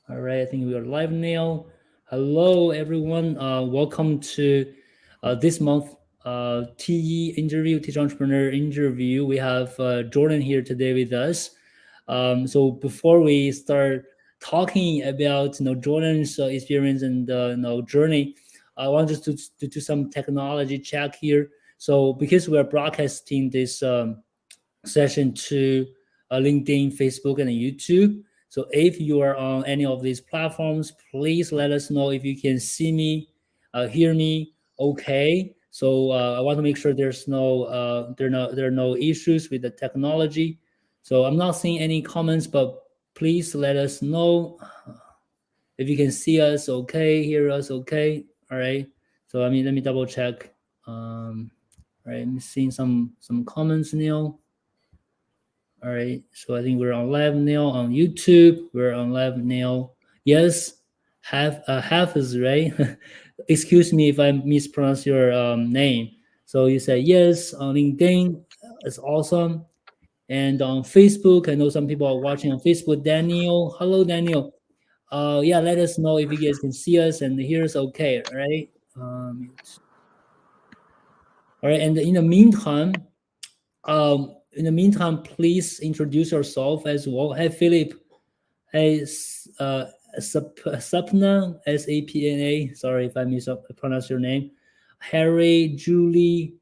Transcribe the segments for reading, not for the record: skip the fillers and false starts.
All right, I think we are live now. Hello, everyone. Welcome to this month TE interview, Teach Entrepreneur interview. We have Jordan here today with us. So before we start talking about Jordan's experience and journey, I want just to do some technology check here. So because we are broadcasting this session to LinkedIn, Facebook, and YouTube. So if you are on any of these platforms, please let us know if you can see me, hear me. Okay. So I want to make sure there are no issues with the technology. So I'm not seeing any comments, but please let us know if you can see us. Okay, hear us. Okay. All right. So let me double check. All right. I'm seeing some comments now. All right, so I think we're on live now on YouTube. We're on live now. Yes, half is right. Excuse me if I mispronounce your name. So you say yes on LinkedIn. It's awesome. And on Facebook, I know some people are watching on Facebook. Daniel, hello Daniel. Yeah, let us know if you guys can see us and hear us. Okay, all right. All right, and in the meantime, please introduce yourself as well. Hey, Philip. Hey, Sapna, Sapna. Sorry if I mispronounce your name. Harry, Julie,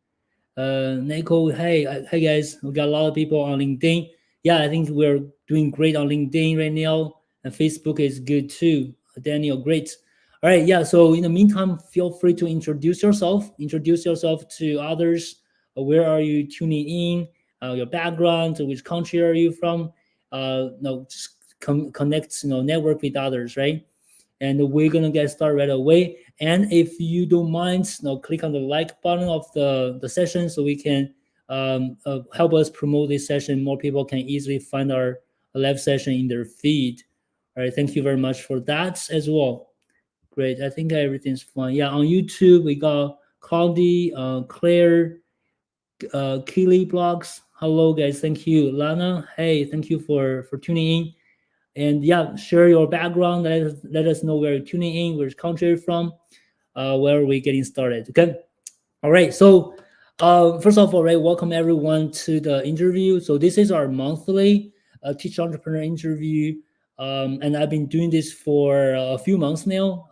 Nico. Hey guys. We got a lot of people on LinkedIn. Yeah, I think we're doing great on LinkedIn right now, and Facebook is good too. Daniel, great. All right, yeah. So in the meantime, feel free to introduce yourself. Introduce yourself to others. Where are you tuning in? Your background. Which country are you from? No, just connect, network with others, right? And we're gonna get started right away. And if you don't mind, click on the like button of the session so we can help us promote this session. More people can easily find our live session in their feed. All right, thank you very much for that as well. Great, I think everything's fine. Yeah, on YouTube we got Claudia, Claire, Keely Blogs. Hello guys, thank you. Lana, hey, thank you for tuning in. And yeah, share your background. Let us know where you're tuning in, which country you're from, where we're getting started. Okay. All right. So, first of all, right, welcome everyone to the interview. So this is our monthly Teach Entrepreneur interview, and I've been doing this for a few months now.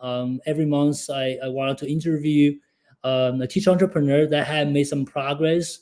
Every month, I wanted to interview a Teach Entrepreneur that had made some progress,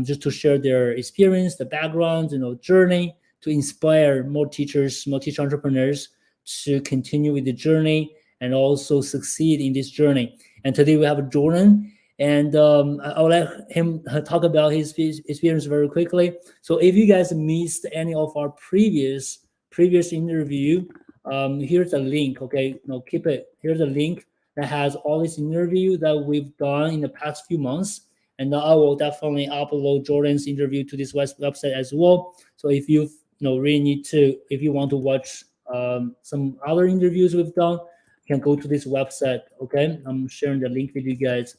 just to share their experience, the background, journey, to inspire more teachers, more teach entrepreneurs to continue with the journey and also succeed in this journey. And today we have Jordan, and I'll let him talk about his experience very quickly. So if you guys missed any of our previous interview, here's a link. Okay, no, keep it. Here's a link that has all this interview that we've done in the past few months, and I will definitely upload Jordan's interview to this website as well. So if you really need to, if you want to watch some other interviews we've done, you can go to this website. Okay, I'm sharing the link with you guys.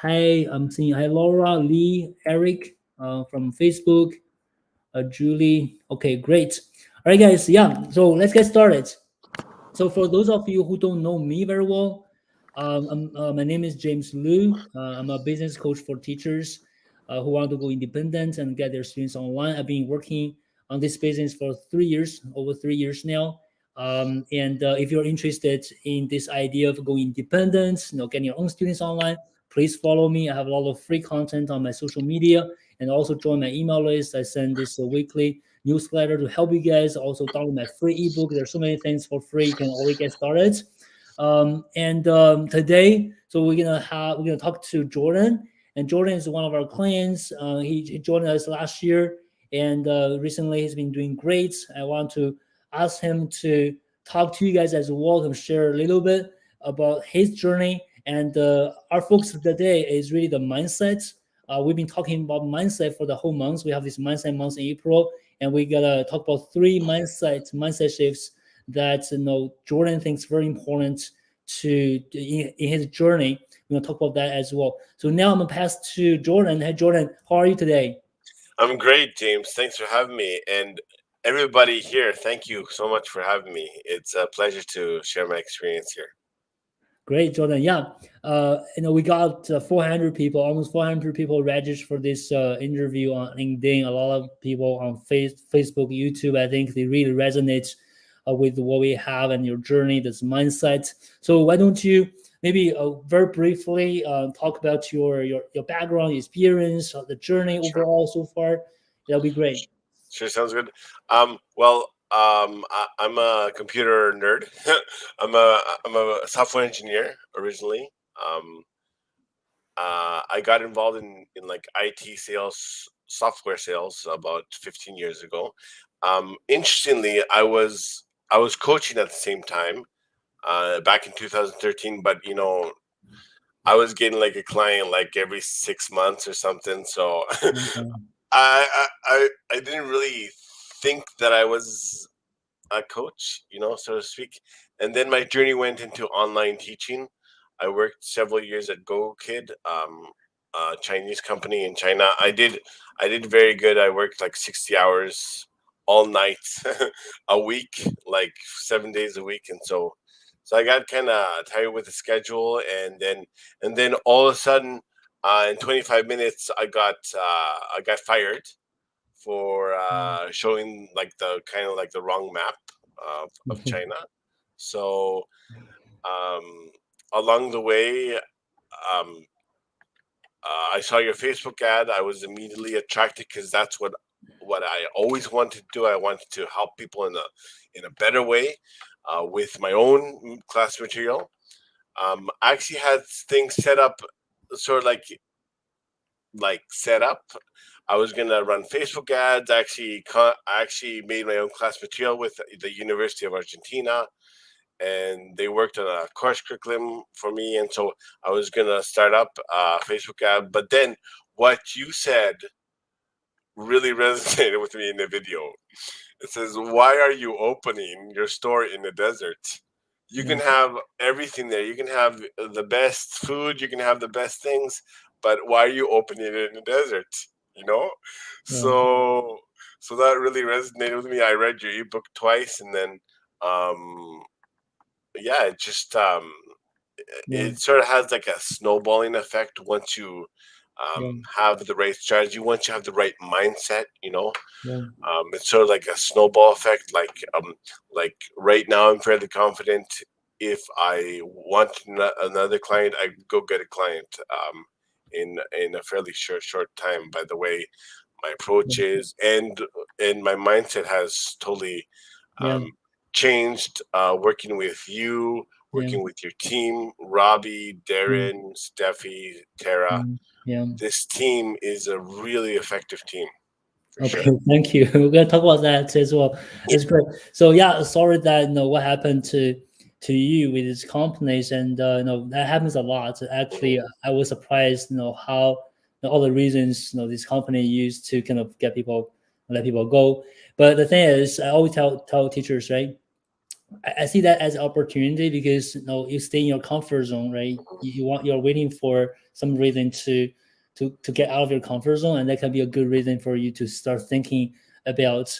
Hi, I'm seeing hi Laura, Lee, Eric from Facebook, Julie. Okay, great. All right, guys. Yeah, so let's get started. So for those of you who don't know me very well, my name is James Liu. I'm a business coach for teachers who want to go independent and get their students online. I've been working on this business for 3 years, over 3 years now. And if you're interested in this idea of going independent, getting your own students online, please follow me. I have a lot of free content on my social media, and also join my email list. I send this weekly newsletter to help you guys. Also download my free ebook. There's so many things for free. You can already get started. And today, so we're gonna talk to Jordan, and Jordan is one of our clients. He joined us last year, and recently he's been doing great. I want to ask him to talk to you guys as well, to share a little bit about his journey. And our focus of the day is really the mindset. We've been talking about mindset for the whole month. We have this mindset month in April, and we gotta talk about three mindset shifts that Jordan thinks very important in his journey. We're gonna talk about that as well. So now I'm gonna pass to Jordan. Hey Jordan, how are you today? I'm great, James. Thanks for having me. And Everybody here, thank you so much for having me. It's a pleasure to share my experience here. Great, Jordan. Yeah, we got 400 people, almost 400 people registered for this interview on LinkedIn. A lot of people on Facebook, YouTube. I think they really resonate with what we have and your journey, this mindset. So why don't you maybe very briefly talk about your background, experience, the journey Sure. overall so far? That'll be great. Sure, sounds good. I'm a computer nerd. I'm a software engineer originally. Um, I got involved in like IT sales, software sales about 15 years ago. Interestingly, I was coaching at the same time back in 2013, but I was getting like a client like every 6 months or something. So Okay. I didn't really think that I was a coach, so to speak. And then my journey went into online teaching. I worked several years at Go Kid, a Chinese company in China. I did very good. I worked like 60 hours all night a week, like 7 days a week, and so I got kind of tired with the schedule, and then all of a sudden, in 25 minutes, I got fired for showing like the kind of like the wrong map of China. So um, along the way, um, I saw your Facebook ad. I was immediately attracted because that's what I always wanted to do. I wanted to help people in a better way with my own class material. I actually had things set up, sort of like set up. I was gonna run Facebook ads. I actually made my own class material with the University of Argentina, and they worked on a course curriculum for me. And so I was gonna start up a Facebook ad. But then what you said really resonated with me in the video. It says, "Why are you opening your store in the desert? You Yeah, can have everything there. You can have the best food. You can have the best things, but why are you opening it in the desert? You know." yeah, So, so that really resonated with me. I read your ebook twice, and then, um, yeah, yeah, it sort of has like a snowballing effect once you yeah, have the right strategy, once you have the right mindset. yeah, It's sort of like a snowball effect. Like right now, I'm fairly confident. If I want another client, I go get a client in a fairly short time. By the way, my approach is, and my mindset has totally yeah, um, changed. Working with you, yeah, working with your team, Robbie, yeah, Darren, Steffi, Tara. yeah, yeah. This team is a really effective team for sure. Okay, thank you. We're gonna talk about that as well. It's great. So yeah, sorry that what happened to you with these companies, and that happens a lot. Mhm. Actually, I was surprised, how all the reasons this company used to kind of get people let people go. But the thing is, I always tell teachers, right? I see that as opportunity because you stay in your comfort zone, right? You're waiting for some reason to get out of your comfort zone, and that can be a good reason for you to start thinking about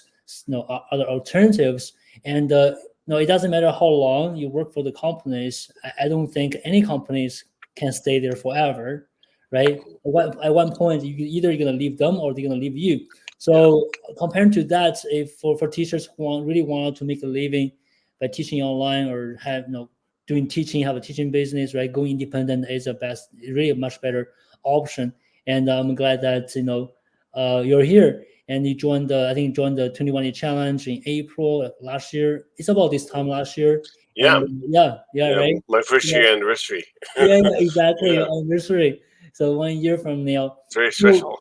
other alternatives. And it doesn't matter how long you work for the companies. I don't think any companies can stay there forever, right? At one point, either you're gonna leave them or they're gonna leave you. Yeah. So compared to that, if for teachers who really want to make a living by teaching online or have doing teaching, have a teaching business, right? Going independent is the best, really a much better option. And I'm glad that you're here and you joined I think you joined the 21 day challenge in April last year. It's about this time last year, Yeah. and yeah, yeah, Yeah. right. My first Yeah, year anniversary. yeah, yeah, exactly. Yeah. Your anniversary. So 1 year from now. It's very So special.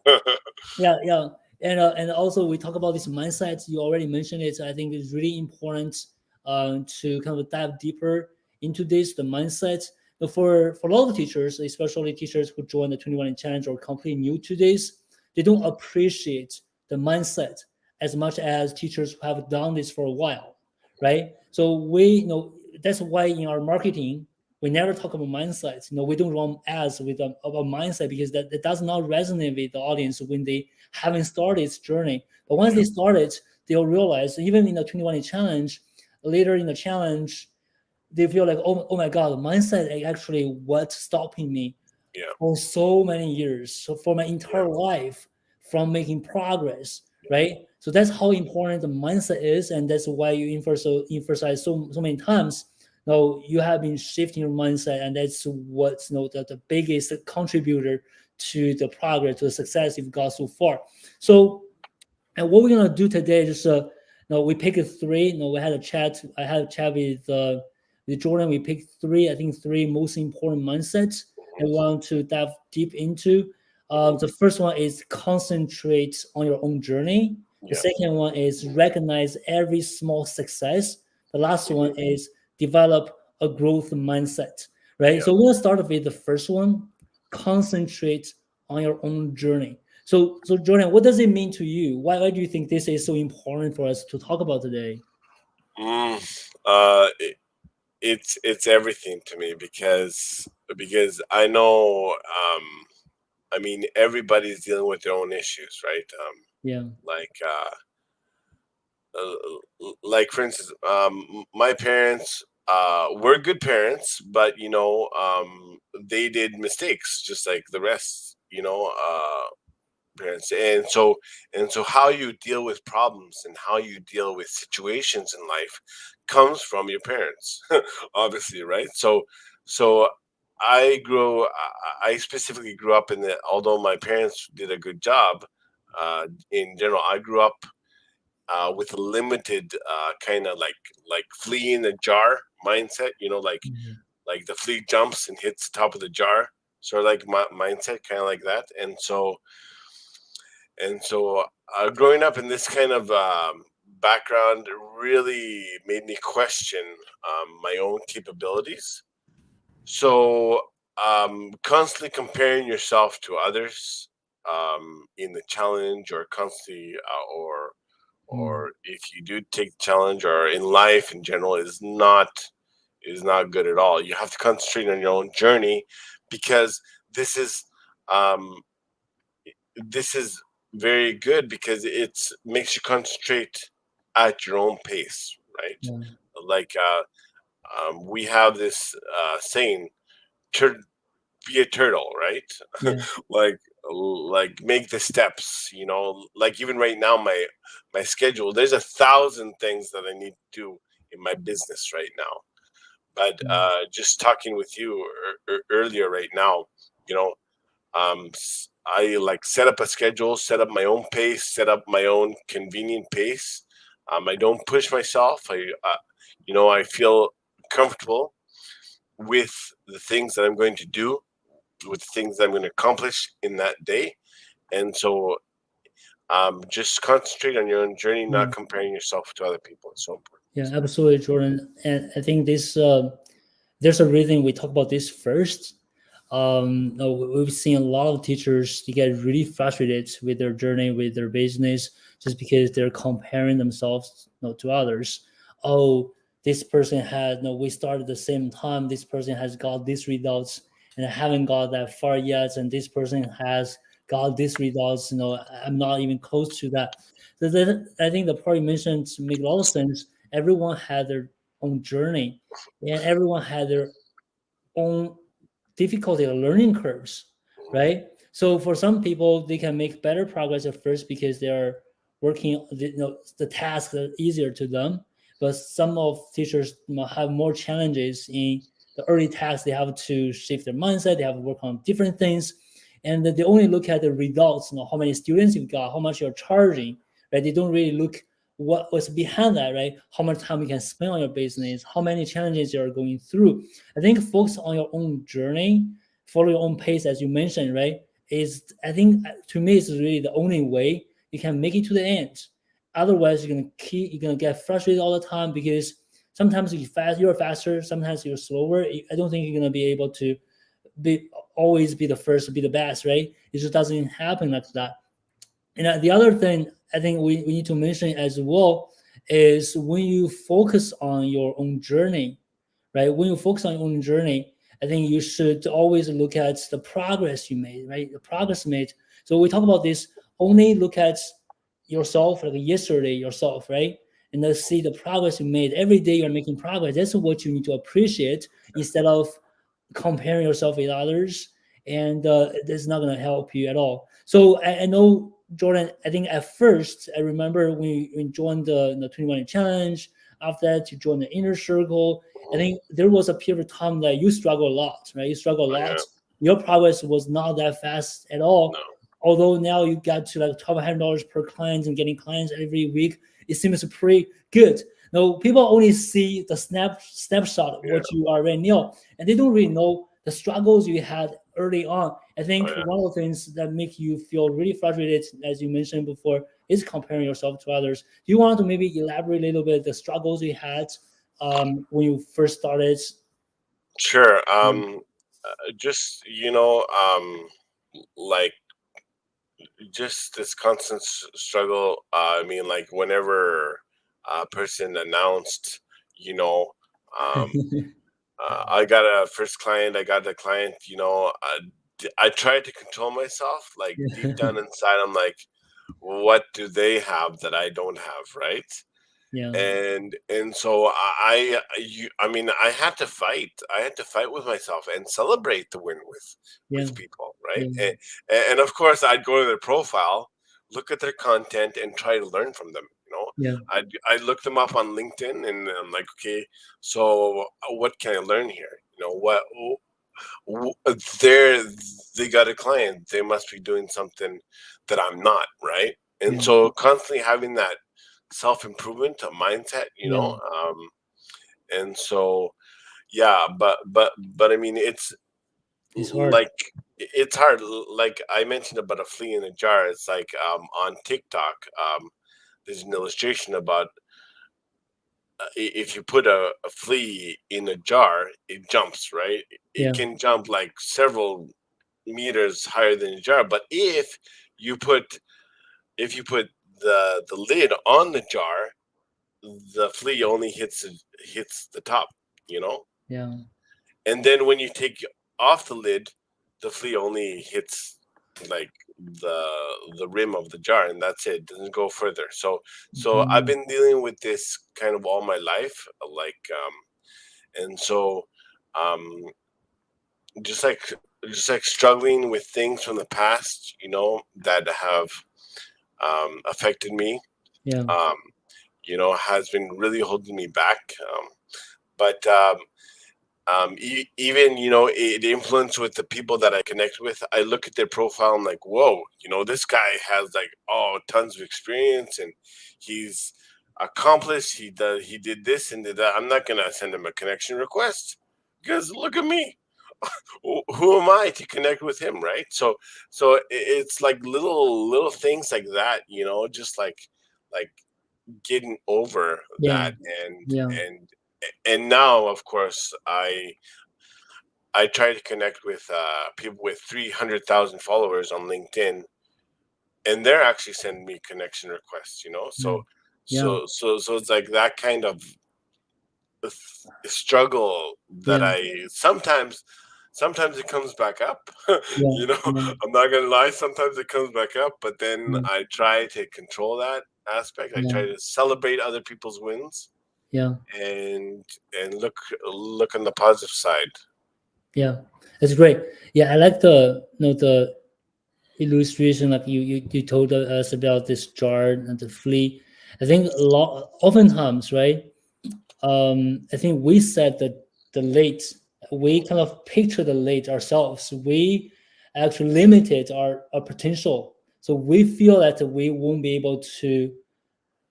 yeah, yeah, and also we talk about this mindset. You already mentioned it. I think it's really important to kind of dive deeper into this, the mindset. But for a lot of teachers, especially teachers who join the 21 challenge or completely new to this, they don't appreciate the mindset as much as teachers who have done this for a while, right? So that's why in our marketing we never talk about mindset. We don't run ads with about mindset because that does not resonate with the audience when they haven't started its journey. But once they start it, they'll realize even in the 2020 challenge, later in the challenge, they feel like, oh my God, mindset is actually what's stopping me Yeah. for so many years, so for my entire Yeah. life from making progress, Yeah. right? So that's how important the mindset is, and that's why you emphasize so many times. No, you have been shifting your mindset, and that's what's the biggest contributor to the progress, to the success you've got so far. So, and what we're gonna do today is no, we picked three. No, we had a chat. I had a chat with Jordan. We picked three. I think three most important mindsets I Mhm. want to dive deep into. Mhm. The first one is concentrate on your own journey. The Yeah. second one is recognize every small success. The last one Mhm. is develop a growth mindset. Right. Yeah. So we're gonna start with the first one. Concentrate on your own journey. So Jordan, what does it mean to you? Why do you think this is so important for us to talk about today? Mm. It's everything to me because I know. I mean, everybody's dealing with their own issues, right? Yeah. Like like for instance, my parents were good parents, but they did mistakes just like the rest. Parents, and so how you deal with problems and how you deal with situations in life comes from your parents, obviously, right? So I specifically grew up in the although my parents did a good job. In general, I grew up with a limited kind of like flea in a jar mindset. Mhm. Like the flea jumps and hits the top of the jar, sort of like my mindset, kind of like that. And so growing up in this kind of background really made me question my own capabilities. So constantly comparing yourself to others in the challenge, or constantly, or if you do take the challenge, or in life in general, is not good at all. You have to concentrate on your own journey, because this is um, this is very good because it's makes you concentrate at your own pace, right? Yeah. Like we have this saying, "Tur- be a turtle," right? Yeah. like like make the steps. Like even right now, my schedule. There's 1,000 things that I need to do in my business right now. But Yeah. just talking with you earlier right now, you know, I like set up a schedule, set up my own pace, set up my own convenient pace. I don't push myself. I feel comfortable with the things that I'm going to do, with the things that I'm going to accomplish in that day. And so, just concentrate on your own journey, not Yeah. comparing yourself to other people. It's so important. Yeah, absolutely, Jordan. And I think this there's a reason we talk about this first. No, we've seen a lot of teachers they get really frustrated with their journey, with their business, just because they're comparing themselves, to others. Oh, this person had no. We started the same time. This person has got these results, and I haven't got that far yet. And this person has got these results. I'm not even close to that. So I think the part you mentioned make a lot of sense. Everyone had their own journey, and everyone had their own difficulty or learning curves, right? So for some people, they can make better progress at first because they are working, the tasks are easier to them. But some of teachers have more challenges in the early tasks. They have to shift their mindset. They have to work on different things, and they only look at the results. How many students you've got, how much you're charging, right? They don't really look what was behind that, right? How much time you can spend on your business, how many challenges you're going through. I think focus on your own journey, follow your own pace, as you mentioned, right? Is I think to me it's really the only way you can make it to the end. Otherwise, you're gonna get frustrated all the time because sometimes you're faster, sometimes you're slower. I don't think you're gonna be able to be always be the first, be the best, right? It just doesn't happen like that. And the other thing I think we need to mention as well is when you focus on your own journey, right? When you focus on your own journey, I think you should always look at the progress you made, right? The progress made. So we talk about this, only look at yourself like yesterday yourself, right? And then see the progress you made every day. You're making progress. That's what you need to appreciate instead of comparing yourself with others, and that's not going to help you at all. So I know, Jordan, I think at first I remember when you joined the 21 challenge. After that, you joined the inner circle. I Mhm. think there was a period of time that you struggle a lot, right? You struggle a Oh lot. yeah, Your progress was not that fast at all. no, Although now you got to like $1,200 per client and getting clients every week, it seems pretty good. Now people only see the snapshot of yeah, what you are right now, and they don't really know the struggles you had early on. I oh think yeah, one of the things that make you feel really frustrated, as you mentioned before, is comparing yourself to others. Do you want to maybe elaborate a little bit the struggles you had when you first started? sure. Yeah. Just like just this constant struggle. I mean, like whenever a person announced, you know, um, I got a first client. I got the client. I tried to control myself. Like deep down inside, I'm like, what do they have that I don't have, right? Yeah, And so I mean, I had to fight. I had to fight with myself and celebrate the win yeah, with people, right? yeah, And of course, I'd go to their profile, look at their content, and try to learn from them. yeah, I look them up on LinkedIn, and I'm like, okay, so what can I learn here? They're they got a client. They must be doing something that I'm not, right? And yeah, so constantly having that self improvement mindset, yeah. and so yeah, but I mean, it's It's hard. like it's hard. Like I mentioned about a flea in a jar. It's like on TikTok, there's an illustration about if you put a flea in a jar, it jumps, right? It Yeah, can jump like several meters higher than a jar. But you put if you put the lid on the jar, the flea only hits the top, you know. yeah, And then when you take off the lid, the flea only hits like the the rim of the jar, and that's it. Doesn't go further. So I've mhm, been dealing with this kind of all my life, and so um, just like just like struggling with things from the past, that have affected me, yeah, um, has been really holding me back. But even it influence with the people that I connect with. I look at their profile. I'm like, whoa, this guy has like tons of experience, and he's accomplished. He did this and did that. I'm not gonna send him a connection request because look at me. Who am I to connect with him, right? So it's like little things like that, just like getting over yeah, that. and yeah, and and now, of course, I try to connect with people with 300,000 followers on LinkedIn, and they're actually sending me connection requests. yeah, So yeah, so it's like that kind of struggle that yeah, I sometimes it comes back up. yeah, you know, yeah, I'm not gonna lie. Sometimes it comes back up, but then yeah, I try to control that aspect. I yeah, try to celebrate other people's wins yeah, and look on the positive side. yeah. It's great. Yeah, I like the illustration like you told us about this jar and the flea. I think a lot oftentimes, right? I think we set the late. We kind of picture the late ourselves. We actually limited our potential. So we feel that we won't be able to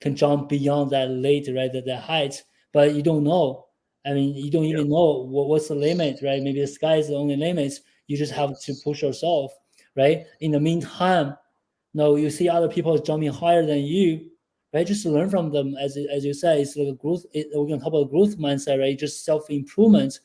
can jump beyond that late, right? That height, but you don't know. I mean, you don't Yeah. even know what's the limit, right? Maybe the sky is the only limit. You just have to Yes. push yourself, right? In the meantime, no, you see other people jumping higher than you, right? Just learn from them, as you say, it's like a growth. We're gonna talk about growth mindset, right? Just self improvement.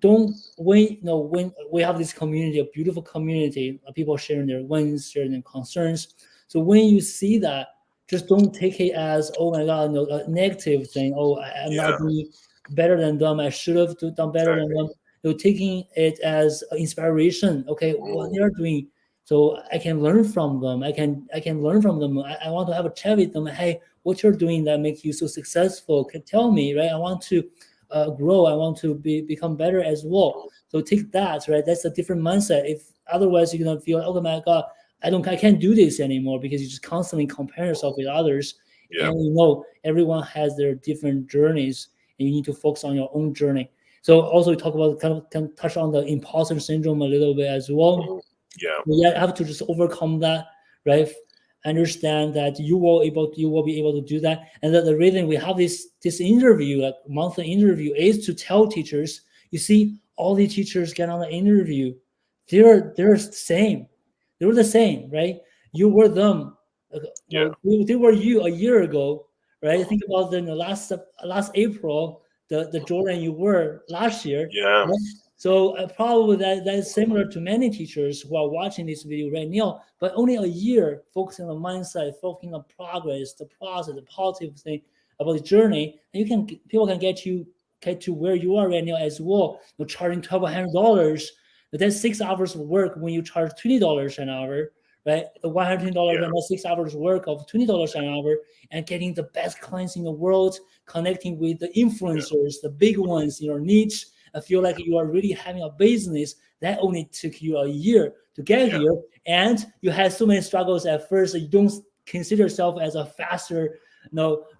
Don't when we have this community, a beautiful community, of people sharing their wins, sharing their concerns. So when you see that, just don't take it as oh my god, no, a negative thing. Oh, I'm not Yeah. doing better than them. I should have done better than Exactly. them. You're taking it as inspiration. Okay, what Mm, they're doing, so I can learn from them. I can learn from them. I want to have a chat with them. Hey, what you're doing that makes you so successful? Can tell me, right? I want to grow. I want to become better as well. So take that, right? That's a different mindset. If otherwise you're gonna feel, oh my god, I can't do this anymore because you just constantly compare yourself with others, Yeah. and everyone has their different journeys, and you need to focus on your own journey. So also talk about kind of touch on the imposter syndrome a little bit as well. Mhm. Yeah. You have to just overcome that, right? Understand that you will be able to do that, and that the reason we have this interview, like monthly interview, is to tell teachers. You see, all the teachers get on the interview, they're the same. They were the same, right? You were them. Yeah. They were you a year ago, right? Think about the last April, the Jordan you were last year. Yeah. Right? So probably that is similar to many teachers who are watching this video right now, but only a year focusing on mindset, focusing on progress, the process, the positive thing about the journey, and people can get to where you are right now as well. You're charging $1,200. That's 6 hours of work when you charge $20 an hour, right? The $110 Yeah. and that's 6 hours work of $20 an hour, and getting the best clients in the world, connecting with the Yeah. influencers, the big ones in your niche. I feel like you are really having a business that only took you a year to get Yeah. here, and you had so many struggles at first. You don't consider yourself as a faster,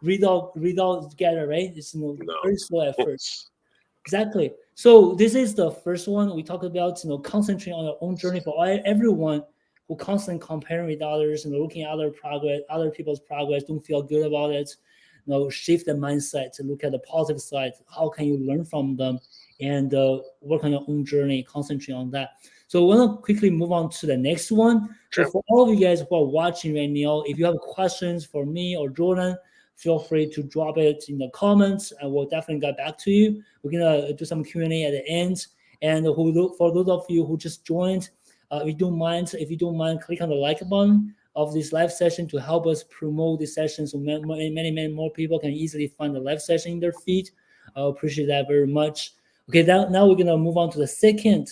result getter, right? It's very No. slow at first. Exactly. So this is the first one we talked about. Concentrate on your own journey for everyone who constantly comparing with others and looking at other people's progress. Don't feel good about it. Shift the mindset to look at the positive side. How can you learn from them and work on your own journey? Concentrate on that. So I want to quickly move on to the next one. So Sure. for all of you guys who are watching right now, if you have questions for me or Jordan, feel free to drop it in the comments, and we'll definitely get back to you. We're gonna do some Q&A at the end. And for those of you who just joined, if you don't mind, click on the like button of this live session to help us promote this session, so many more people can easily find the live session in their feed. I appreciate that very much. Okay, now we're gonna move on to the second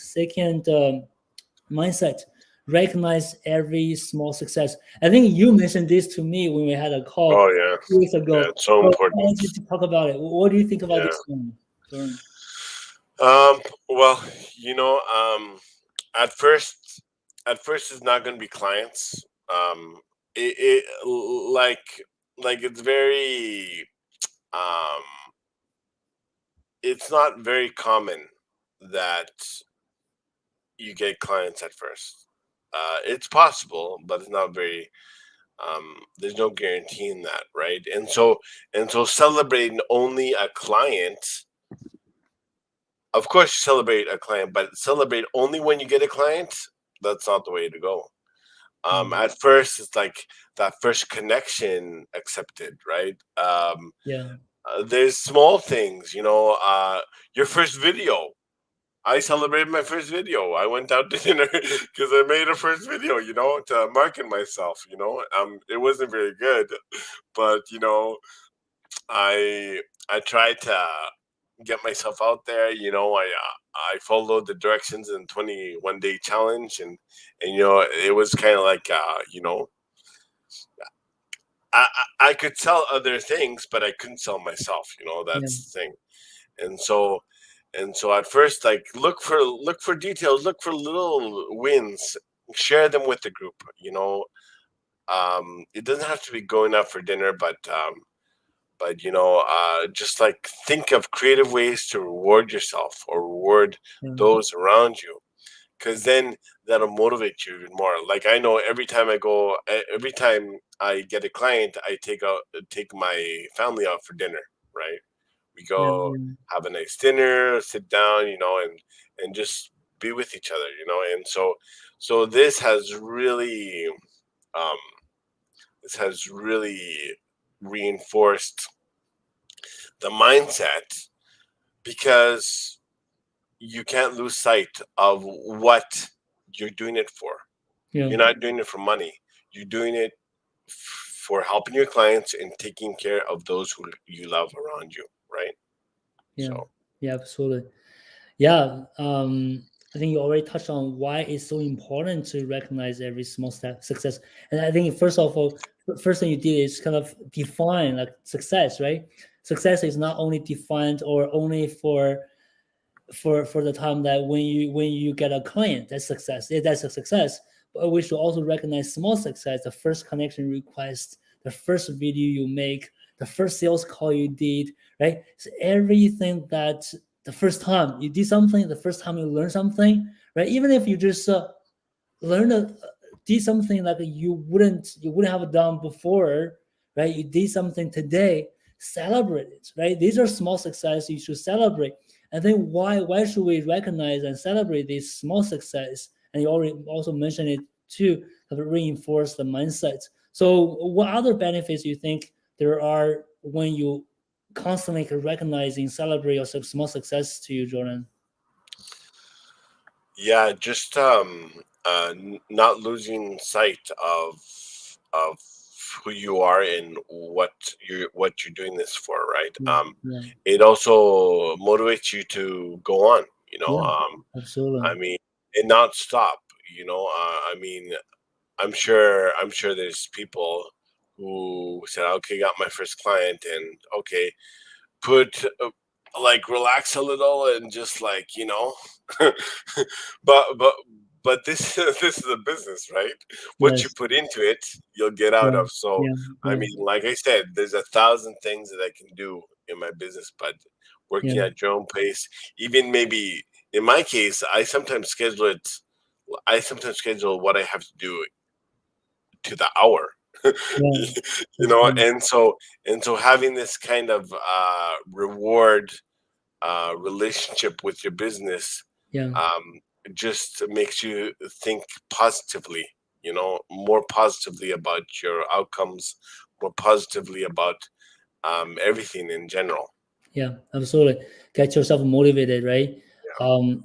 mindset. Recognize every small success. I think you mentioned this to me when we had a call Oh yeah. 2 weeks Yeah. ago. It's so So I important. wanted to talk about it. What do you think about Yeah. this one, Jordan? Well, at first, it's not going to be clients. It like it's very um, it's not very common that you get clients at first. It's possible, but it's not very. There's no guarantee in that, right? And so celebrating only a client. Of course, you celebrate a client, but celebrate only when you get a client. That's not the way to go. Mm, At first, it's like that first connection accepted, right? yeah, There's small things, your first video. I celebrated my first video. I went out to dinner because I made a first video, to market myself. It wasn't very good, but I I tried to get myself out there. I followed the directions in 21-day challenge, and it was kind of like I could sell other things, but I couldn't sell myself. yeah, That's the thing. And so at first, like, look for details, look for little wins, share them with the group. It doesn't have to be going out for dinner, but just like think of creative ways to reward yourself or reward yeah, those around you, because then that'll motivate you even more. Like, I know every time I get a client, I take my family out for dinner, right? We yeah, go yeah, have a nice dinner, sit down, and just be with each other, and so um this has really reinforced the mindset, because you can't lose sight of what you're doing it for. yeah, You're not doing it for money. You're doing it for helping your clients and taking care of those who you love around you, right? yeah, So, yeah, absolutely. Yeah. I think you already touched on why it's so important to recognize every small step success. And I think first of all, first thing you did is kind of define like success, right? Success is not only defined or only for the time that when you get a client, that's success. Yeah, that's a success. But we should also recognize small success, the first connection request, the first video you make, the first sales call you did, right? So everything that the first time you did something, the first time you learn something, right? Even if you just learn did something like you wouldn't have done before, right? You did something today, celebrate it, right? These are small successes you should celebrate. And then why should we recognize and celebrate this small success? And you already also mentioned it too, to reinforce the mindset. So what other benefits you think there are when you constantly recognize and celebrate your small success to you, Jordan? Yeah, just not losing sight of who you are and what you're doing this for, right? Yeah, yeah, It also motivates you to go on, yeah, absolutely. I mean, and not stop, I mean, I'm sure there's people who said, okay, got my first client, and okay, put like relax a little and just like but but but this this is a business, right? What you Yes, put into it, you'll get out yeah, of. So yeah, I yeah, mean, like I said, there's 1,000 things that I can do in my business, but yeah, working at your own pace, even maybe in my case, I sometimes schedule what I have to do to the hour. yeah. That's you know good. and so and so having this kind of reward relationship with your business, Yeah, um, just makes you think positively, more positively about your outcomes, more positively about everything in general. yeah, absolutely. Get yourself motivated, right?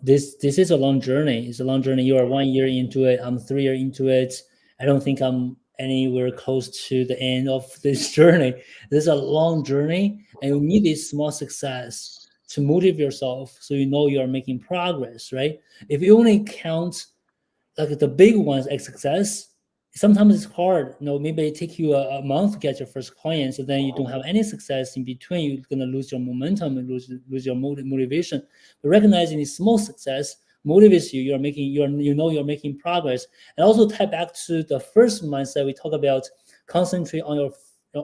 This is a long journey. It's a long journey. You are 1 year into it. I'm 3 years into it. I don't think I'm anywhere close to the end of this journey. This is a long journey, and you need this small success to motivate yourself, so you know you are making progress, right? If you only count like the big ones as success, sometimes it's hard. Maybe it take you a month to get your first client, so then you don't have any success in between. You're gonna lose your momentum and lose your motivation. But recognizing the small success motivates you. You're making progress, and also tie back to the first mindset we talk about. Concentrate on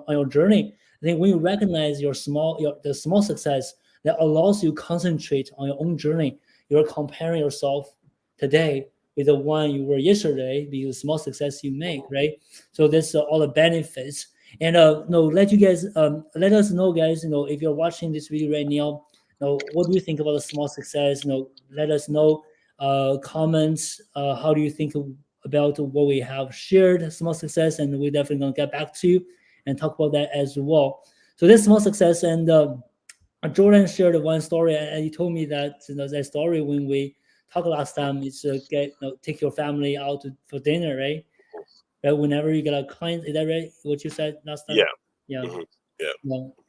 your journey. I think when you recognize the small success, that allows you to concentrate on your own journey. You're comparing yourself today with the one you were yesterday because small success you make, right? So that's all the benefits. And no, let us know, guys. If you're watching this video right now, what do you think about the small success? Let us know. Comments. How do you think about what we have shared, small success, and we're definitely gonna get back to you and talk about that as well. So this small success, and Jordan shared one story, and he told me that that story when we talked last time is take your family out for dinner, right? Right. Whenever you get a client, is that right? What you said last time? Yeah. Yeah. Hmm. Yeah.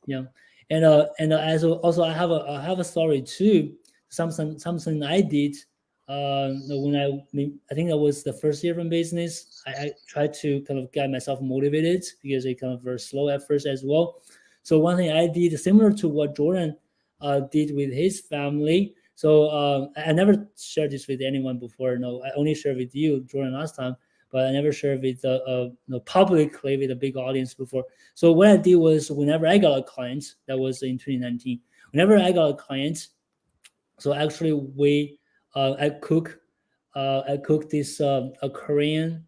Yeah, yeah, and as also I have a story too. Something I did. When I think that was the first year from business. I tried to kind of get myself motivated because it kind of very slow at first as well. So one thing I did similar to what Jordan did with his family. So I never shared this with anyone before. No, I only shared with you, Jordan, last time. But I never shared with publicly with a big audience before. So what I did was whenever I got a client, that was in 2019. Whenever I got a client, so actually we I cook this a Korean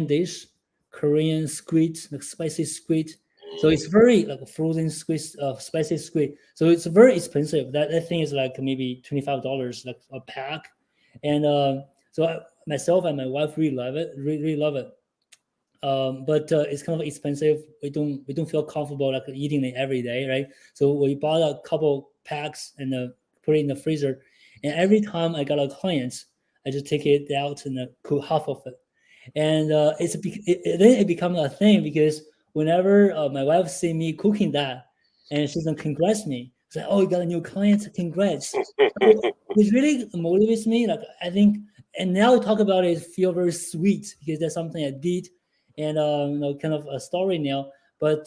dish, Korean squid, like spicy squid. So it's very like a frozen squid, spicy squid. So it's very expensive. That thing is like maybe $25 like a pack, and so myself and my wife really love it, really love it. But it's kind of expensive. We don't feel comfortable like eating it every day, right? So we bought a couple packs and put it in the freezer. And every time I got a client, I just take it out and cook half of it. And then it becomes a thing because whenever my wife see me cooking that, and she doesn't congrats me. It's like, oh, you got a new client, congrats. So it really motivates me. Like I think, and now talk about it, feel very sweet because that's something I did, and kind of a story now. But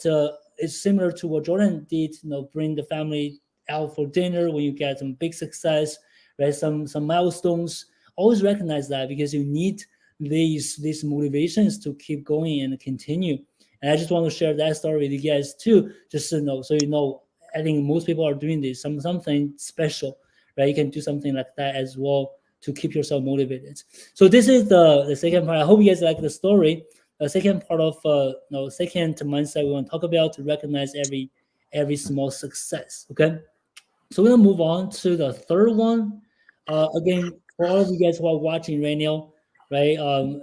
it's similar to what Jordan did. Bring the family out for dinner when you get some big success, right? Some milestones. Always recognize that because you need these motivations to keep going and continue. And I just want to share that story with you guys too, just to know, so you know. I think most people are doing this, something special, right? You can do something like that as well to keep yourself motivated. So this is the second part. I hope you guys like the story. The second part of second mindset we want to talk about to recognize every small success. Okay, so we're gonna move on to the third one. Again, for all of you guys who are watching right now, right?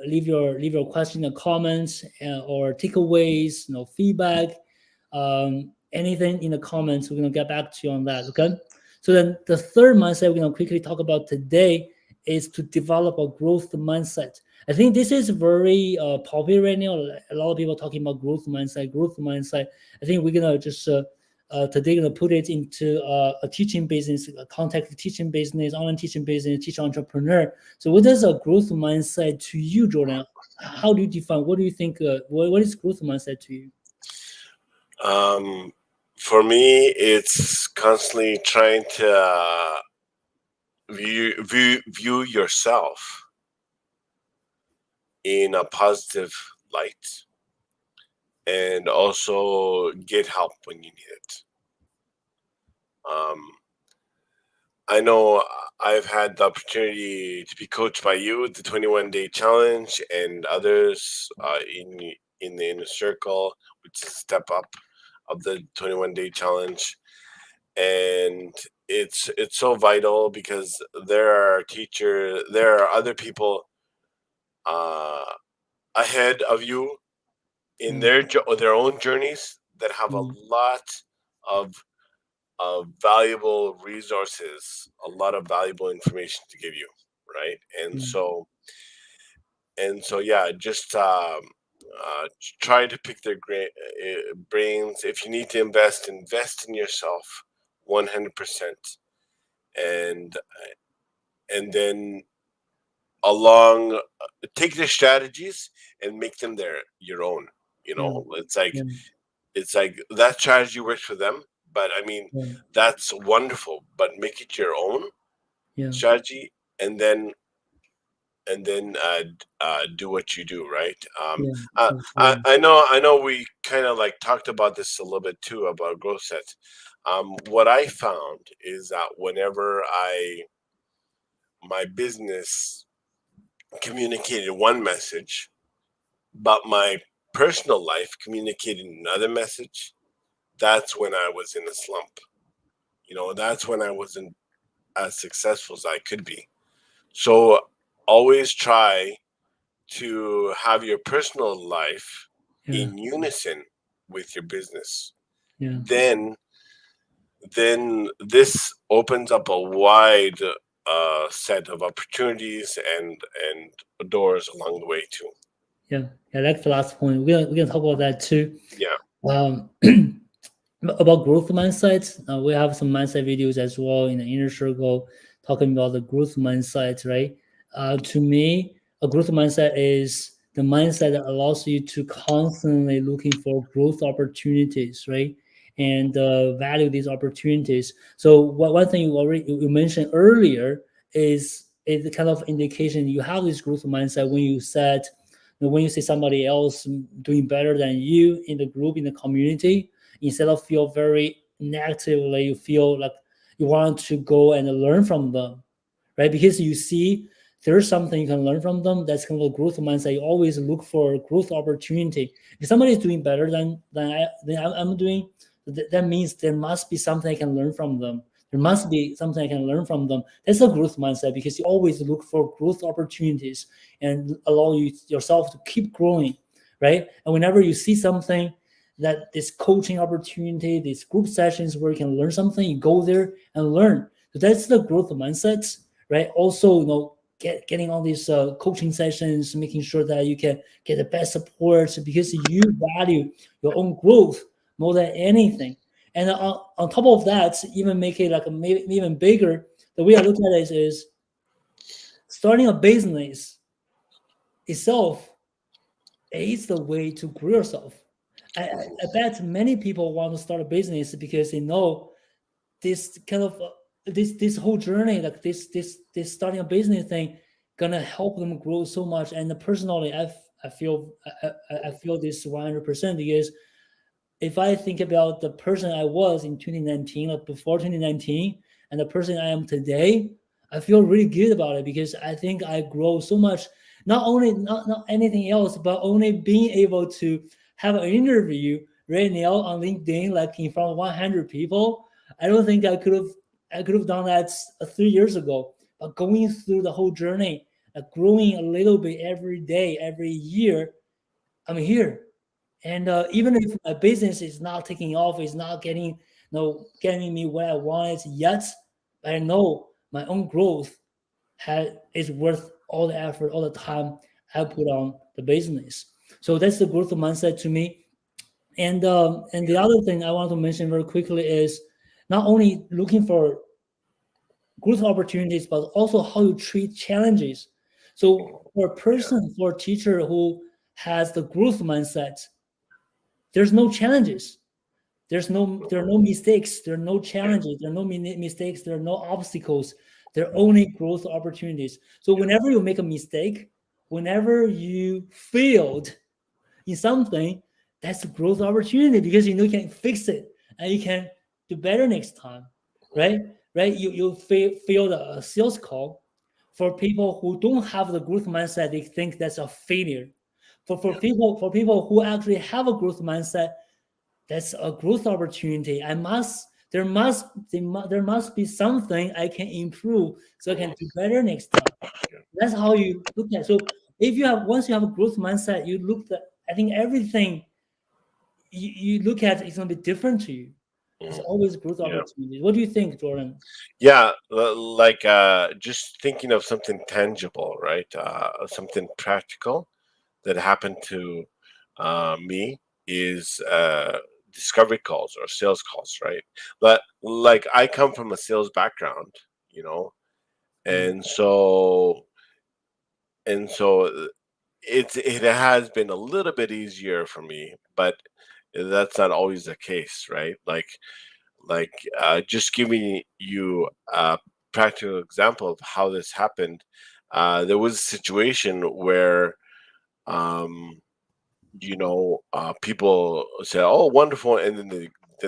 Leave your question and comments or takeaways, feedback, anything in the comments. We're gonna get back to you on that. Okay. So then the third mindset we're gonna quickly talk about today is to develop a growth mindset. I think this is very popular right now. A lot of people talking about growth mindset, growth mindset. I think we're gonna just today going to put it into a teaching business, a contact teaching business, online teaching business, teacher entrepreneur. So what is a growth mindset to you, Jordan? How do you define? What do you think? What is growth mindset to you? Um, for me, it's constantly trying to view yourself in a positive light, and also get help when you need it. Um, I know I've had the opportunity to be coached by you with the 21 day challenge and others in the inner circle, which is a step up of the 21-day challenge. And it's so vital because there are other people uh, ahead of you in Mm, their own journeys that have a mm, lot of valuable resources, a lot of valuable information to give you, right? mm, Yeah, just try to pick their brains. If you need to invest in yourself 100%. and and then along take their strategies and make them your own. yeah, yeah, It's like that strategy works for them, but I mean, yeah, that's wonderful, but make it your own yeah, strategy, and then do what you do, right? yeah, absolutely. I know we kind of like talked about this a little bit too about growth sets. What I found is that whenever I my business communicated one message, but my personal life communicated another message, that's when I was in a slump. That's when I wasn't as successful as I could be. So always try to have your personal life Yeah, in unison with your business. yeah, Then this opens up a wide set of opportunities and doors along the way too. yeah. I like the last point. We're gonna talk about that too. Yeah. Um, about growth mindset, we have some mindset videos as well in the inner circle talking about the growth mindset, right? To me, a growth mindset is the mindset that allows you to constantly looking for growth opportunities, right? And value these opportunities. So one thing you mentioned earlier is the kind of indication you have this growth mindset when you said, when you see somebody else doing better than you in the group, in the community, instead of feel very negatively, you feel like you want to go and learn from them, right? Because you see there's something you can learn from them. That's kind of a growth mindset. You always look for growth opportunity. If somebody is doing better than I'm doing, that means there must be something I can learn from them. There must be something I can learn from them. That's a growth mindset because you always look for growth opportunities and allow yourself to keep growing, right? And whenever you see something that this coaching opportunity, these group sessions where you can learn something, you go there and learn. So that's the growth mindset, right? Also, getting all these coaching sessions, making sure that you can get the best support because you value your own growth more than anything. And on top of that, even make it like even bigger. The way I look at it is starting a business itself is the way to grow yourself. I bet many people want to start a business because they know this kind of this whole journey, like this starting a business thing, gonna help them grow so much. And personally, I feel I feel this 100% because if I think about the person I was in 2019, like before 2019, and the person I am today, I feel really good about it because I think I grow so much. Not only not anything else, but only being able to have an interview right now on LinkedIn, like in front of 100 people. I don't think I could have done that 3 years ago. But going through the whole journey, growing a little bit every day, every year, I'm here. And even if my business is not taking off, is not getting getting me where I want it yet, I know my own growth is worth all the effort, all the time I put on the business. So that's the growth mindset to me. And the other thing I want to mention very quickly is not only looking for growth opportunities, but also how you treat challenges. So for a Yeah. person, for a teacher who has the growth mindset, there's no challenges. There are no mistakes. There are no Yeah. challenges. There are no mistakes. There are no obstacles. There are only growth opportunities. So whenever you make a mistake, whenever you failed in something, that's a growth opportunity because you know you can fix it and you can do better next time, right? Right? You failed a sales call. For people who don't have the growth mindset, they think that's a failure. Yeah. For people who actually have a growth mindset, that's a growth opportunity. There must be something I can improve so I can do better next time. Yeah. That's how you look at it. So if you have once you have a growth mindset, you look at, I think everything you look at is gonna be different to you. It's Mhm. always growth Yeah. opportunities. What do you think, Jordan? Yeah, like just thinking of something tangible, right? Something practical that happened to me is discovery calls or sales calls, right? But like I come from a sales background, you know, Yeah, and so it has been a little bit easier for me, but that's not always the case, right? Like just giving you a practical example of how this happened. There was a situation where um, people say, "Oh, wonderful," and then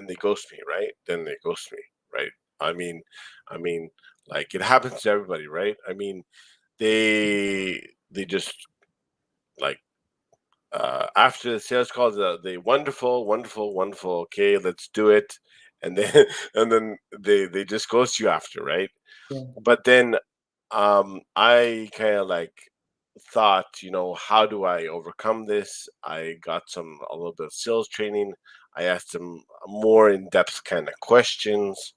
they ghost me, right? Then they ghost me, right? I mean, I mean, like it happens to everybody, right? I mean, they just like after the sales calls, they wonderful, wonderful, wonderful. Okay, let's do it, and then and then they just ghost you after, right? yeah, But then I kind of like thought, how do I overcome this? I got a little bit of sales training. I asked them more in-depth kind of questions,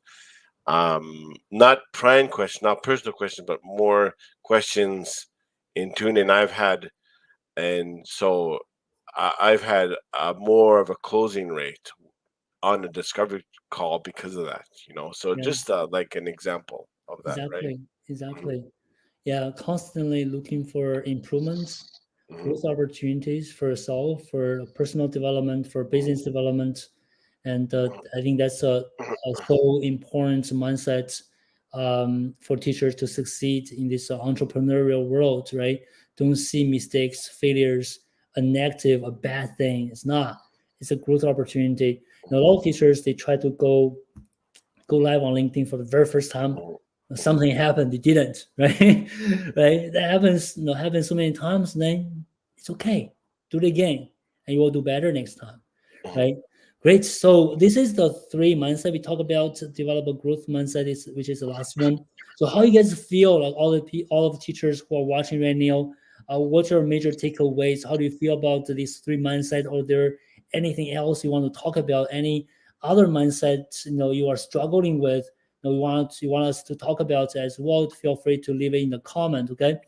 not prying questions, not personal questions, but more questions in tune. And so I've had more of a closing rate on a discovery call because of that. So yeah. just like an example of that, right? Exactly, Mhm, exactly. Yeah, constantly looking for improvements, mhm, growth opportunities for yourself, for personal development, for business development, and I think that's a so important mindset for teachers to succeed in this entrepreneurial world. Right? Don't see mistakes, failures, a negative, a bad thing. It's not. It's a growth opportunity. A lot of teachers they try to go live on LinkedIn for the very first time. mhm, mhm, Something happened, they didn't, right? Right? That happens, happens so many times, then it's okay. Do it again, and you will do better next time, mhm, right? Great. So this is the three mindset we talk about. Develop a growth mindset, which is the last one. So how you guys feel, like all of the teachers who are watching right now? What's your major takeaways? How do you feel about these three mindset? Or there anything else you want to talk about? Any other mindsets you are struggling with? You want us to talk about as well? Feel free to leave it in the comment, okay?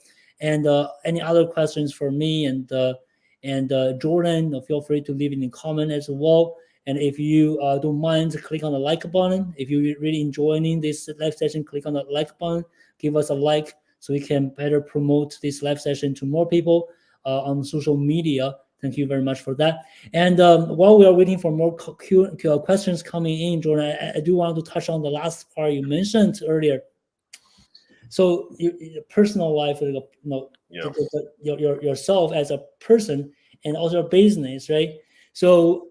And any other questions for me and Jordan? Feel free to leave it in the comment as well. And if you don't mind, click on the like button. If you're really enjoying this live session, click on the like button, give us a like so we can better promote this live session to more people on social media. Thank you very much for that. And while we are waiting for more questions coming in, Jordan, I do want to touch on the last part you mentioned earlier. So your personal life, Yeah. yourself as a person, and also your business, right? So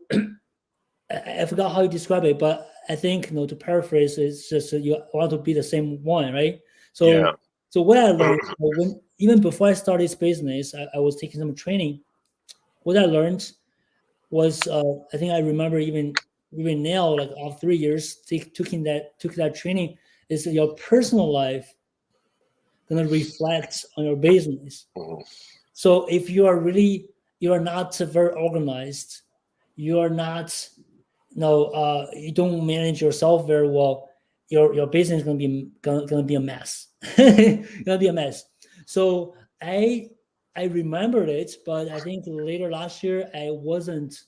I forgot how you describe it, but I think to paraphrase, it's just you want to be the same one, right? So Yeah. so what I learned when even before I started this business, I was taking some training. What I learned was I think I remember even now, like after 3 years, took that training, is that your personal life gonna reflect on your business. Mhm. So if you are not very organized, you are not you don't manage yourself very well, your business is gonna be a mess. Gonna be a mess. So I remembered it, but I think later last year I wasn't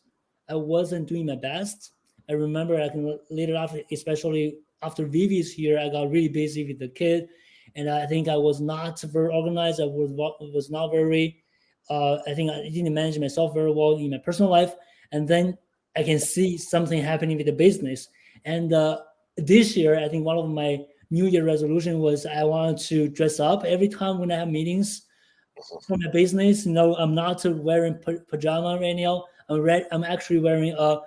doing my best. I remember I can later after, especially after Vivi's here, I got really busy with the kid, and I think I was not very organized. I was not very. I think I didn't manage myself very well in my personal life, and then I can see something happening with the business. And this year, I think one of my New Year resolution was I wanted to dress up every time when I have meetings for my business. I'm not wearing pajama right now. I'm actually wearing a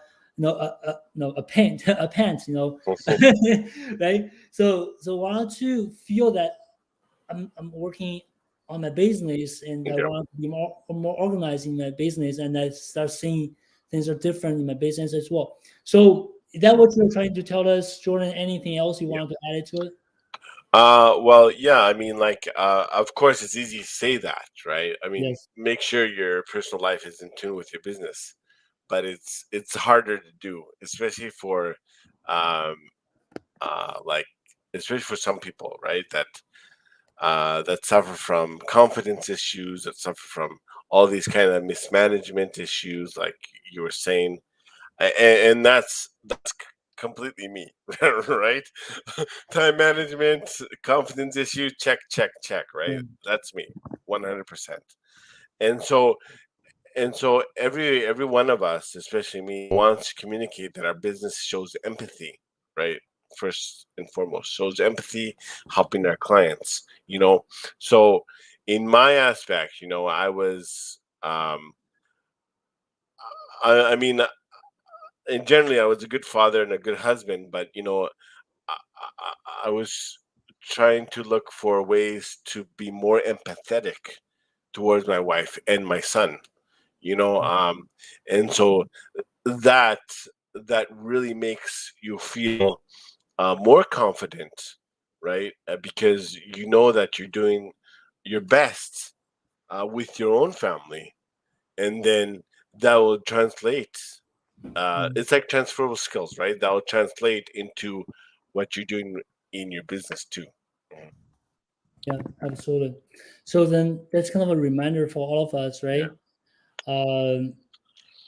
pant, a pant. Right. So I want to feel that I'm working on my business, and I Yeah. want to be more organized in my business, and I start seeing things are different in my business as well. So is that what you're trying to tell us, Jordan? Anything else you Yeah. want to add to it? Well, yeah, I mean, like, of course, it's easy to say that, right? I mean, Yes. make sure your personal life is in tune with your business, but it's harder to do, especially for, um, like, especially for some people, right? That suffer from confidence issues, that suffer from all these kind of mismanagement issues, like you were saying, and that's completely me. Right? Time management, confidence issue, check, check, check, right? Mm, That's me, 100%. And so and so every one of us, especially me, wants to communicate that our business shows empathy, right? First and foremost, shows empathy, helping our clients, so in my aspect, I was, I mean, and generally I was a good father and a good husband, but I, I was trying to look for ways to be more empathetic towards my wife and my son, and so that that really makes you feel more confident, right? Because you know that you're doing your best with your own family, and then that will translate. mm. It's like transferable skills, right? That will translate into what you're doing in your business too. Mhm. Yeah, absolutely. So then that's kind of a reminder for all of us, Yeah, right? Um,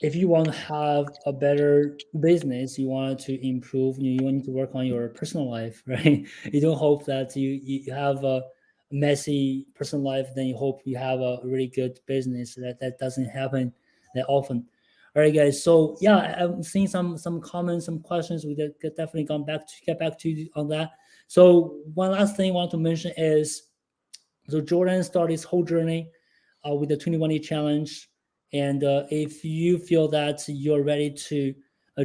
if you want to have a better business, you want to improve, you need to work on your personal life, right? You don't hope that you have a messy personal life, then you hope you have a really good business. That doesn't happen that often. All right, guys. So yeah, I'm seeing some comments, some questions. We definitely get back to you on that. So one last thing I want to mention is so Jordan started his whole journey with the 21-day challenge. And if you feel that you're ready to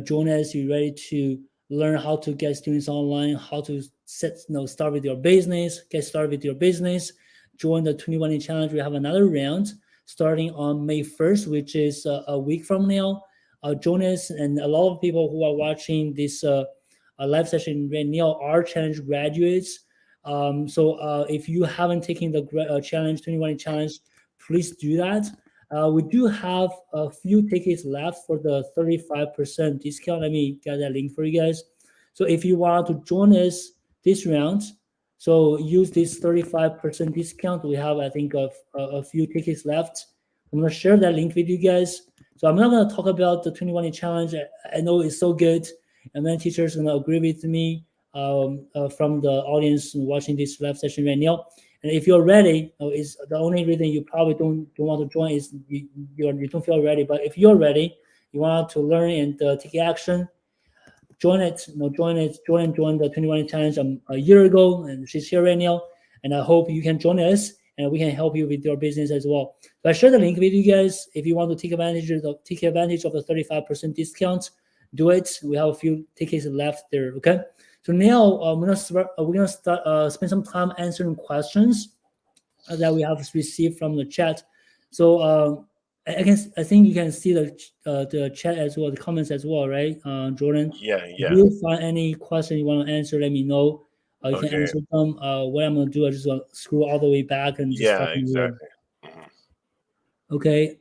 join us, you're ready to learn how to get students online, how to start with your business, get started with your business, join the 21-day challenge. We have another round starting on May 1st, which is a week from now. Join us, and a lot of people who are watching this live session right now are challenge graduates. So if you haven't taken the challenge 21 challenge, please do that. We do have a few tickets left for the 35% discount. Let me get that link for you guys. So if you want to join us this round, so use this 35% discount. We have, I think, a few tickets left. I'm gonna share that link with you guys. So I'm not going to talk about the 2020 challenge. I know it's so good, and many teachers are going to agree with me from the audience watching this live session right now. And if you're ready, is the only reason you probably don't want to join is you don't feel ready. But if you're ready, you want to learn and take action, join it. Join it. Join the 21 challenge a year ago, and she's here right now. And I hope you can join us, and we can help you with your business as well. So I share the link with you guys. If you want to take advantage of the 35% discount, do it. We have a few tickets left there. Okay. So now we're gonna start spend some time answering questions that we have received from the chat. So I think you can see the chat as well, the comments as well, right, Jordan? Yeah, If yeah. you find any question you want to answer, let me know. You can Okay. answer them. What I'm gonna do, I just gonna scroll all the way back and just Yeah, start from here. exactly. Mhm. Okay.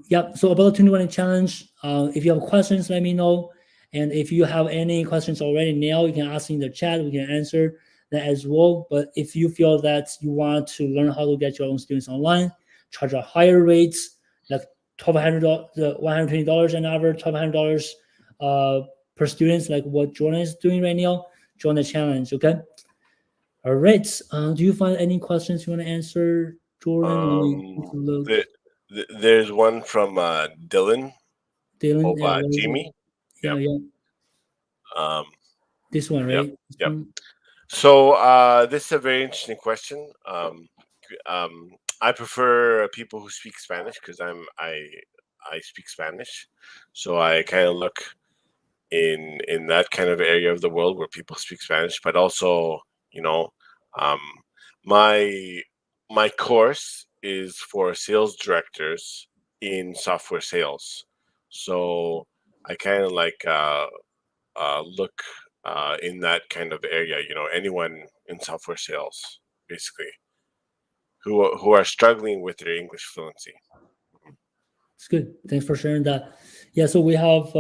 Yeah. So about the 2020 challenge, if you have questions, let me know. And if you have any questions already now, you can ask in the chat. We can answer that as well. But if you feel that you want to learn how to get your own students online, charge a higher rates, like $1,200, $120 an hour, $1,200 per students, like what Jordan is doing right now, join the challenge. Okay. All right. Do you find any questions you want to answer, Jordan? Let me take a look. The, there's one from Dylan Dylan, yeah, Oba what is it? Jimmy. Yeah, Yep. yeah. Um, This one, yep. right? This Yep. one. So this is a very interesting question. I prefer people who speak Spanish because I speak Spanish, so I kind of look in that kind of area of the world where people speak Spanish. But also, you know, um, my my course is for sales directors in software sales, so I kind of like look in that kind of area. You know, anyone in software sales, basically, who are struggling with their English fluency. It's good. Thanks for sharing that. Yeah, so we have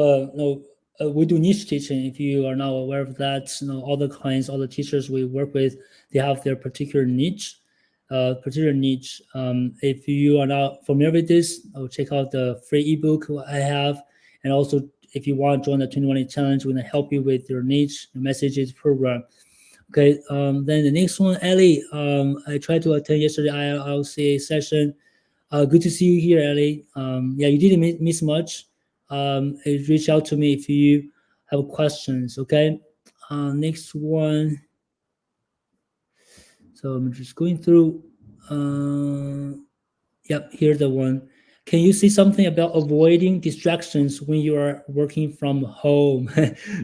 we do niche teaching. If you are not aware of that, all the clients, all the teachers we work with, they have their particular niche. Particular niche. If you are not familiar with this, check out the free ebook I have, and also if you want to join the 21 challenge, we're gonna help you with your niche messages program. Okay. Then the next one, Ellie. I tried to attend yesterday ILCA session. Good to see you here, Ellie. Yeah, you didn't miss much. Reach out to me if you have questions. Okay. Next one. So I'm just going through. Yep, here's the one. Can you say something about avoiding distractions when you are working from home?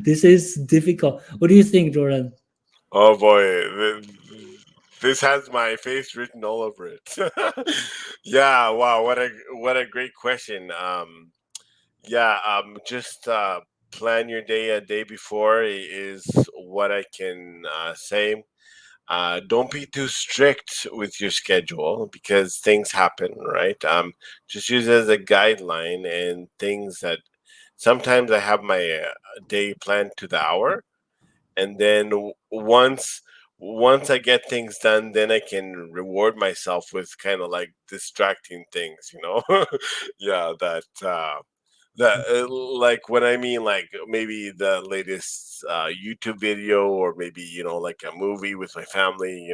This is difficult. What do you think, Jordan? Oh boy, this has my face written all over it. Yeah, wow, what a great question. Yeah, just plan your day a day before is what I can say. Don't be too strict with your schedule because things happen, right? Just use it as a guideline and things that sometimes I have my day planned to the hour, and then once I get things done, then I can reward myself with kind of like distracting things, you know. Yeah, that like when I mean like maybe the latest YouTube video or maybe like a movie with my family,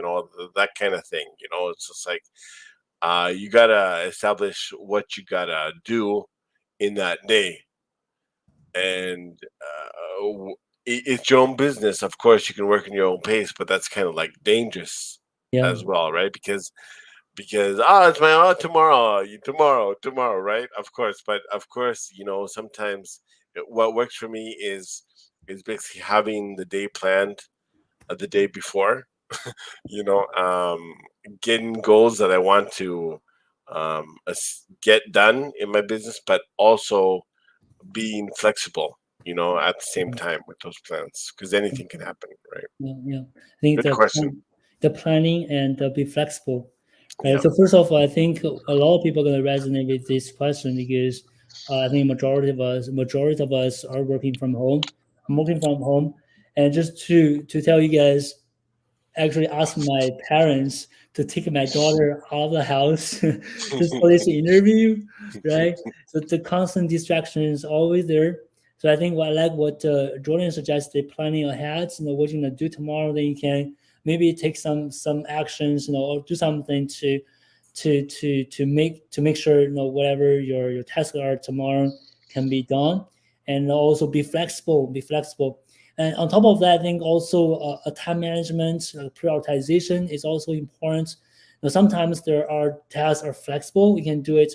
that kind of thing. It's just like you gotta establish what you gotta do in that day, and it's your own business. Of course, you can work in your own pace, but that's kind of like dangerous Yeah, as well, right? Because it's my tomorrow, tomorrow, right? Of course, but of course, sometimes what works for me is basically having the day planned the day before. you know, um, Getting goals that I want to get done in my business, but also being flexible. At the same time with those plans, because anything can happen, right? yeah, yeah. I think Good question. the planning and be flexible, right? Yeah. So first of all, I think a lot of people are gonna resonate with this question because I think majority of us are working from home. I'm working from home, and just to tell you guys, actually ask my parents to take my daughter out of the house just for this interview, right? So the constant distraction is always there. So I think what I like what Jordan suggested, planning ahead, what you're gonna do tomorrow, then you can maybe take some actions, or do something to make sure whatever your tasks are tomorrow can be done, and also be flexible. And on top of that, I think also a time management, prioritization is also important. Sometimes there are tasks are flexible. You can do it,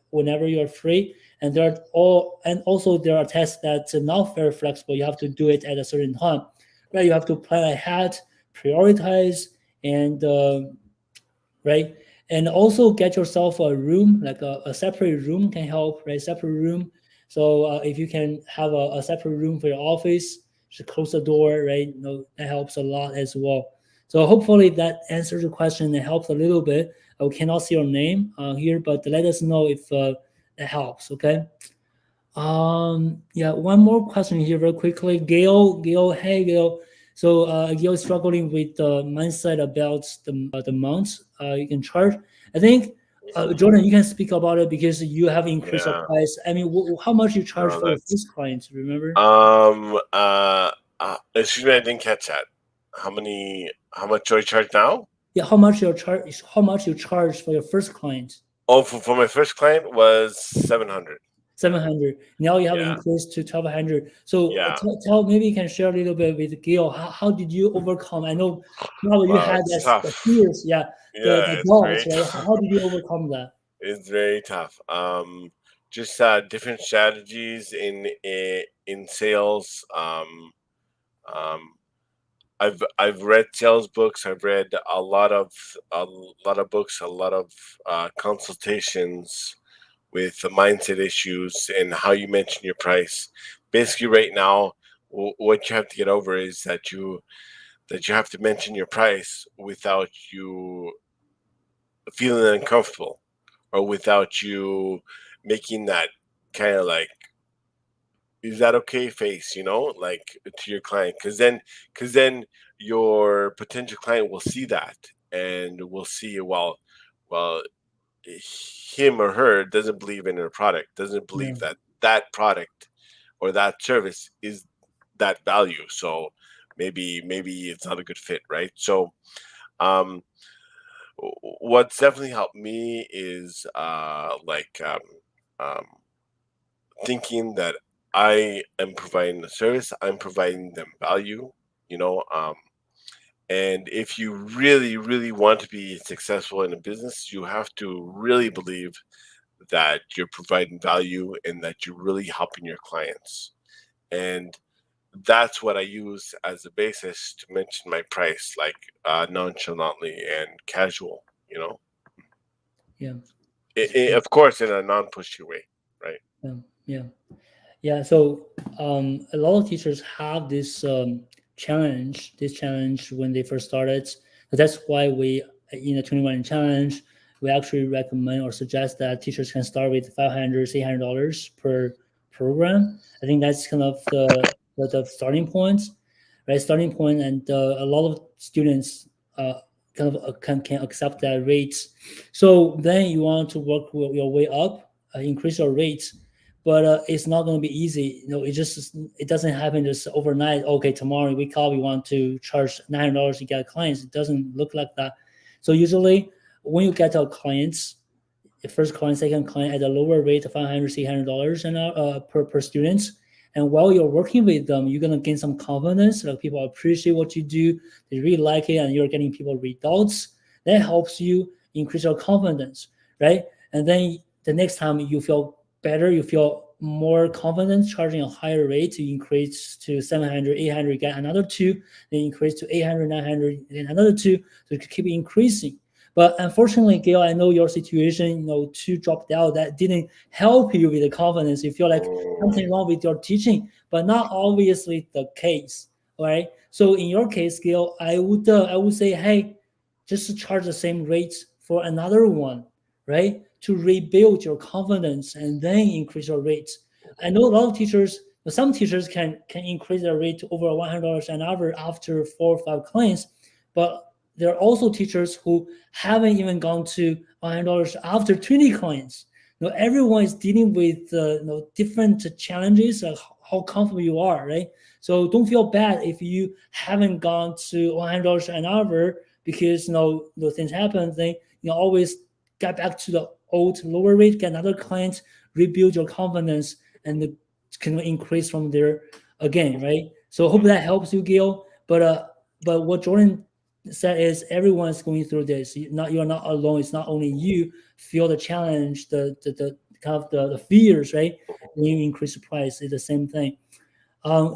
whenever you are free. And also there are tasks that are not very flexible. You have to do it at a certain time, right? You have to plan ahead, prioritize, and right? And also get yourself a room, like a separate room can help, right? Separate room. So if you can have a separate room for your office, just close the door, right? That helps a lot as well. So hopefully that answers your question. It helps a little bit. I cannot see your name here, but let us know if it helps. Okay. Yeah, one more question here very quickly. Gail, hey Gail. So Gail is struggling with the mindset about the amount you can charge. I think Jordan, you can speak about it because you have increased your Yeah. price. I mean, how much you charge No, for your that's first client? Remember? excuse me, I didn't catch that. How much do I charge now? Yeah, how much you charge for your first client? Oh, for my first client was 700. Yeah. 700. Now you have Yeah. increased to 1200. So Yeah. tell maybe you can share a little bit with Gil. How did you overcome? I know probably you Wow, had it's the tough. fears, yeah, the Yeah, it's doubts, very right? How did you overcome that? it's very tough. Just different strategies in sales. Um, I've read sales books. I've read a lot of books, a lot of consultations with the mindset issues and how you mention your price. Basically, right now, what you have to get over is that you have to mention your price without you feeling uncomfortable, or without you making that kind of like, is that okay face, like, to your client, because then your potential client will see that, and will see, well, him or her doesn't believe in their product, doesn't Yeah, believe that that product or that service is that value. So maybe it's not a good fit, right? So um what's definitely helped me is like thinking that I am providing a service, I'm providing them value, you know. And if you really, really want to be successful in a business, you have to really believe that you're providing value and that you're really helping your clients. And that's what I use as a basis to mention my price, like nonchalantly and casual. yeah, Of course, in a non-pushy way, right? yeah, yeah. Yeah, so a lot of teachers have this challenge when they first started. So that's why we, in the 21 challenge, we actually recommend or suggest that teachers can start with $500, $800 per program. I think that's kind of the starting point, right? Starting point, and a lot of students kind of can accept that rates. So then you want to work your way up, increase your rates, but it's not going to be easy. It doesn't happen just overnight. Okay, tomorrow we wake up, we want to charge $900 to get clients. It doesn't look like that. So usually, when you get a clients, the first client, second client at a lower rate of $500, $600 an hour per student. And while you're working with them, you're gonna gain some confidence. Like people appreciate what you do, they really like it, and you're getting people results. That helps you increase your confidence, right? And then the next time you feel better, you feel more confident charging a higher rate to increase to 700, 800, get another two, then increase to 800, 900, then another two. So you keep increasing. But unfortunately, Gail, I know your situation, two dropped out. That didn't help you with the confidence. You feel like Mm, something wrong with your teaching, but not obviously the case. All right. So in your case, Gail, I would say, hey, just charge the same rates for another one, right? To rebuild your confidence and then increase your rates. I know a lot of teachers, some teachers can increase their rate to over $100 an hour after 4 or 5 clients, but there are also teachers who haven't even gone to $100 after 20 clients. Everyone is dealing with different challenges, like how comfortable you are, right? So don't feel bad if you haven't gone to $100 an hour, because those things happen. Then always get back to the old lower rate, get another client, rebuild your confidence, and can increase from there again, right? So I hope that helps you, Gil. But what Jordan said is everyone's going through this. You're not alone. It's not only you feel the challenge, the kind of the fears, right? When you increase the price, it's the same thing.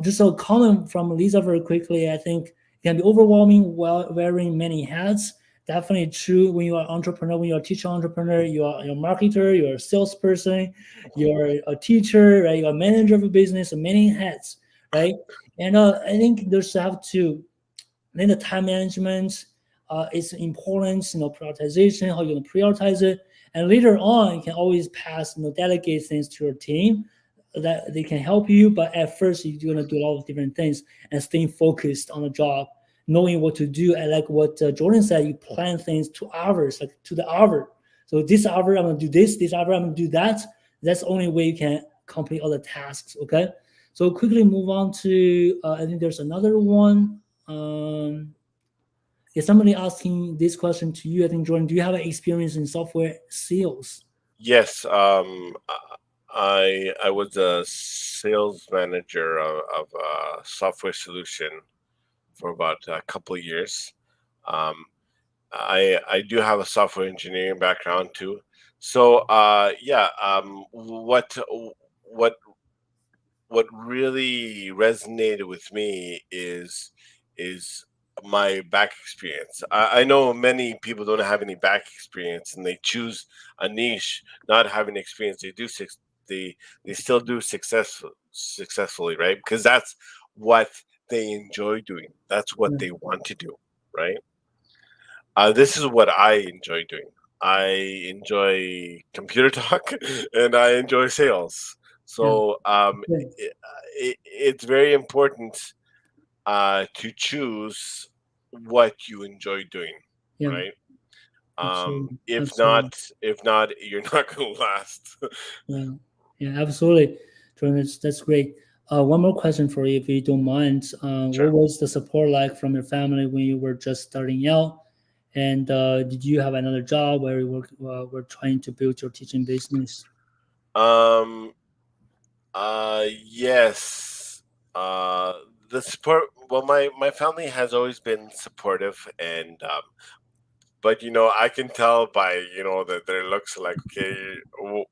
Just a comment from Lisa very quickly. I think it can be overwhelming while wearing many hats. Definitely true. When you are entrepreneur, when you're a teacher entrepreneur, you're a marketer, you're a salesperson, you're a teacher, right? You're a manager of a business, many hats, right? And I think there's have to then the time management is important. Prioritization, how you're going to prioritize it, and later on, you can always pass, delegate things to your team that they can help you. But at first, you're going to do a lot of different things and staying focused on the job, knowing what to do. And like what Jordan said, you plan things to hours, like to the hour. So this hour I'm going to do this hour I'm going to do that. That's the only way you can complete all the tasks. Okay. So quickly move on to I think there's another one. Is somebody asking this question to you? I think, Jordan, do you have an experience in software sales? Yes, I was a sales manager of a software solution for about a couple of years. Um, I do have a software engineering background too. So yeah, what what really resonated with me is my back experience. I know many people don't have any back experience and they choose a niche, not having experience. They still do successfully, right? Because that's what they enjoy doing. That's what Yeah, they want to do, right? This is what I enjoy doing. I enjoy computer talk and I enjoy sales. yeah, So okay. it's very important to choose what you enjoy doing, Yeah, right? absolutely, If absolutely. not, if not, you're not going to last. Yeah, yeah, absolutely. Jordan, that's great. One more question for you, if you don't mind. What Sure. was the support like from your family when you were just starting out? And did you have another job where you were trying to build your teaching business? Um. Yes. The support. Well, my family has always been supportive, and but I can tell by that their looks like, okay,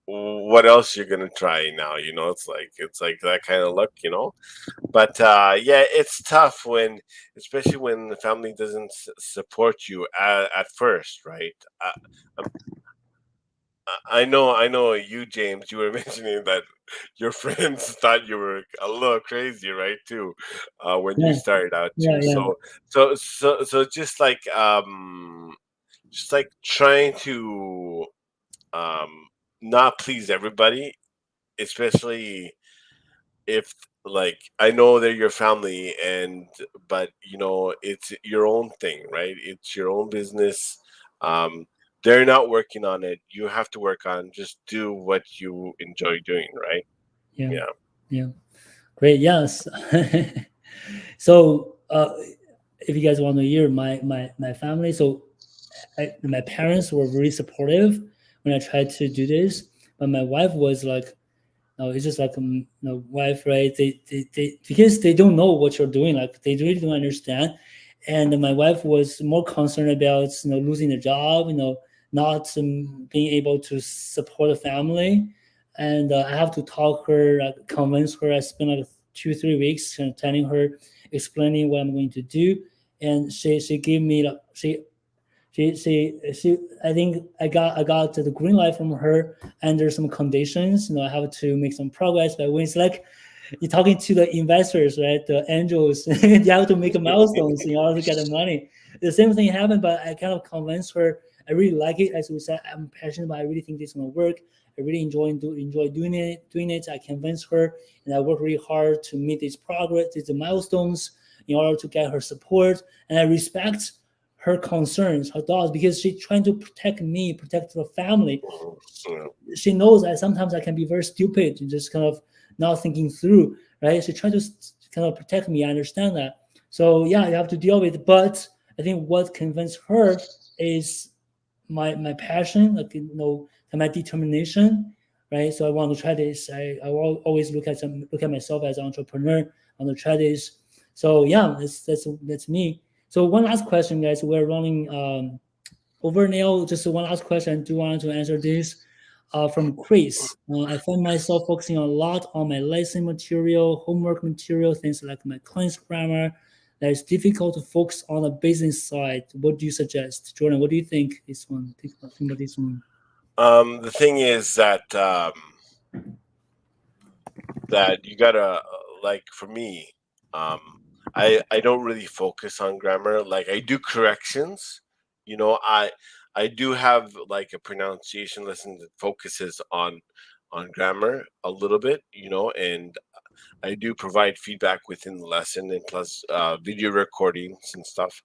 what else you're gonna try now? It's like that kind of look. But yeah, it's tough when, especially when the family doesn't support you at first, right? Um, I know you, James. You were mentioning that your friends thought you were a little crazy, right? Too, when you Yeah, started out yeah, too. yeah, So just like trying to um not please everybody, especially if, like, I know they're your family, and but it's your own thing, right? It's your own business. um they're not working on it, you have to work on, just do what you enjoy doing, right? yeah, Yeah. yeah. Great. Yes. So, if you guys want to hear my family, so my parents were very supportive when I tried to do this, but my wife was like, no, it's just like wife, right? They because they don't know what you're doing, like they really don't understand. And my wife was more concerned about losing the job, not being able to support the family. And I have to talk her, like, convince her. I spent like 2 3 weeks kind of telling her, explaining what I'm going to do, and she gave me like she I think I got the green light from her under some conditions. I have to make some progress, but when it's like you're talking to the investors, right, the angels, you have to make milestones in order to get the money. The same thing happened, but I kind of convinced her. I really like it. As we said, I'm passionate, but I really think this is gonna work. I really enjoy doing it. I convinced her, and I work really hard to meet these progress, these milestones, in order to get her support. And I respect her concerns, her thoughts, because she's trying to protect me, protect the family. Mhm. Yeah. She knows that sometimes I can be very stupid and just kind of not thinking through, right? She tries to kind of protect me. I understand that. So yeah, you have to deal with it. But I think what convinced her is my passion, like and my determination, right? So I want to try this. I will always look at myself as an entrepreneur. I want to try this. So yeah, that's me. So one last question, guys. We're running over now. Just one last question. Do you want to answer this? From Chris. I find myself focusing a lot on my lesson material, homework material, things like my client's grammar. That it's difficult to focus on the business side. What do you suggest, Jordan? What do you think? This one, think about this one. The thing is that you gotta like for me, um, I don't really focus on grammar. Like I do corrections, you know. I do have like a pronunciation lesson that focuses on grammar a little bit, you know, and I do provide feedback within the lesson and plus video recordings and stuff.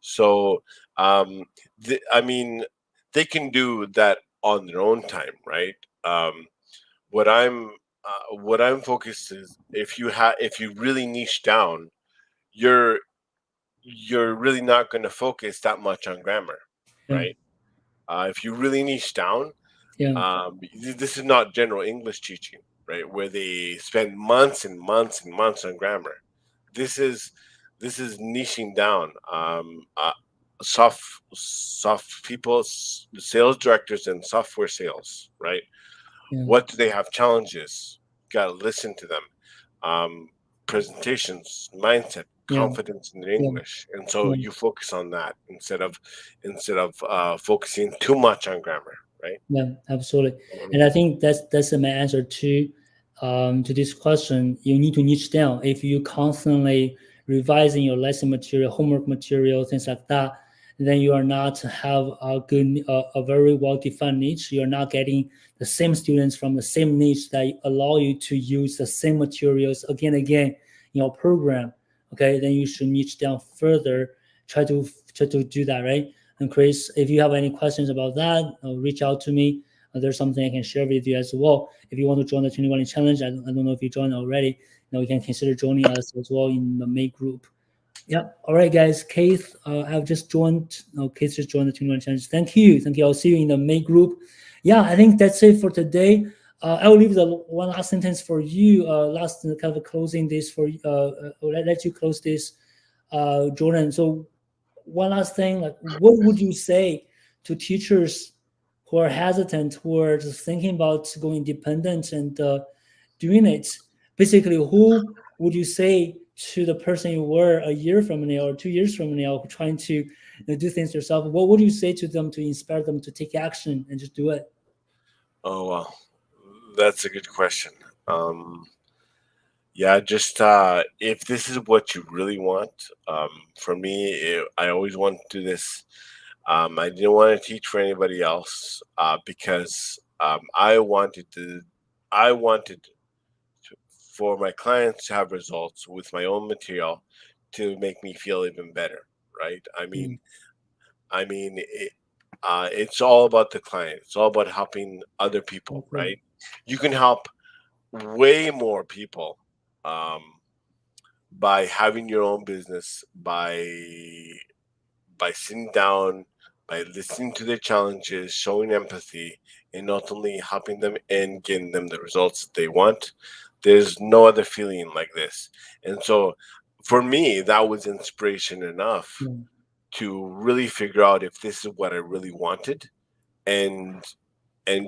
So, um, I mean, they can do that on their own time, right? Um, what I'm what I'm focused is if you really niche down, you're you're really not going to focus that much on grammar, Yeah, right? If you really niche down, yeah, this is not general English teaching, right? Where they spend months and months and months on grammar. This is this is niching down. Soft people, sales directors, and software sales, right? yeah, What do they have challenges? Got to listen to them. Um, Presentations, mindset, yeah, confidence in their yeah, English, and so yeah. you focus on that instead of focusing too much on grammar, right? Yeah, absolutely. Mhm. And I think that's my answer to this question. You need to niche down. If you constantly revising your lesson material, homework material, things like that, then you are not have a very well defined niche. You're not getting the same students from the same niche that allow you to use the same materials again and again in your program. Okay, then you should niche down further. Try to do that, right? And Chris, if you have any questions about that, reach out to me. There's something I can share with you as well. If you want to join the 21 challenge, I don't know if you joined already. You can consider joining us as well in the May group. Yeah. All right, guys. Keith, I've just joined. No, Keith just joined the 21 challenge. Thank you. Thank you. I'll see you in the May group. Yeah, I think that's it for today. I will leave the one last sentence for you. Last kind of closing this for let you close this, Jordan. So one last thing, like what would you say to teachers who are hesitant, who are just thinking about going independent and doing it? Basically, who would you say to the person you were a year from now or 2 years from now, trying to do things yourself? What would you say to them to inspire them to take action and just do it? Oh well, that's a good question. Yeah, just if this is what you really want, for me, I always wanted to do this. I didn't want to teach for anybody else because I wanted for my clients to have results with my own material to make me feel even better, right? Mm, It's all about the client. It's all about helping other people, okay. right? You can help way more people um, by having your own business, by sitting down, by listening to their challenges, showing empathy, and ultimately helping them and getting them the results that they want. There's no other feeling like this. And so for me, that was inspiration enough Yeah, to really figure out if this is what I really wanted and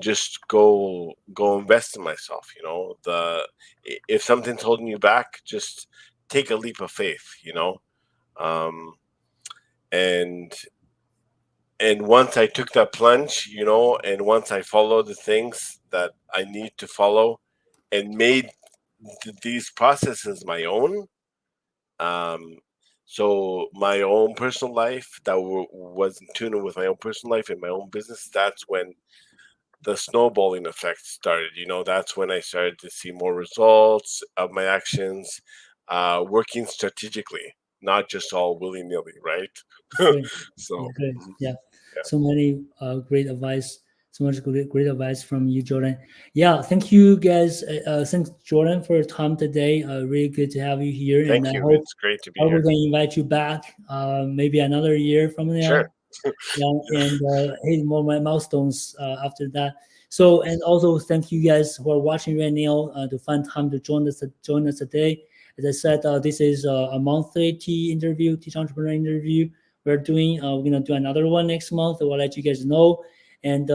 just go invest in myself, you know. The If something's holding you back, just take a leap of faith, you know. Um and once I took that plunge, you know, and once I followed the things that I need to follow and made these processes my own, um, so my own personal life that was in tune with my own personal life and my own business, that's when the snowballing effect started. You know, that's when I started to see more results of my actions, working strategically. not just all willy nilly, right? Good. Yeah, So good. mhm, Yeah. yeah, So many great advice. So much great advice from you, Jordan. Yeah, thank you guys. Thanks, Jordan, for your time today. Really good to have you here, and thank I you. hope It's great to be we here. can invite you back. Maybe another year from Sure. now. Yeah, and hit more milestones after that. So, and also thank you guys who are watching right now to find time to join us today. As I said, this is a monthly teach entrepreneur interview we're doing. We're gonna do another one next month. I will let you guys know, and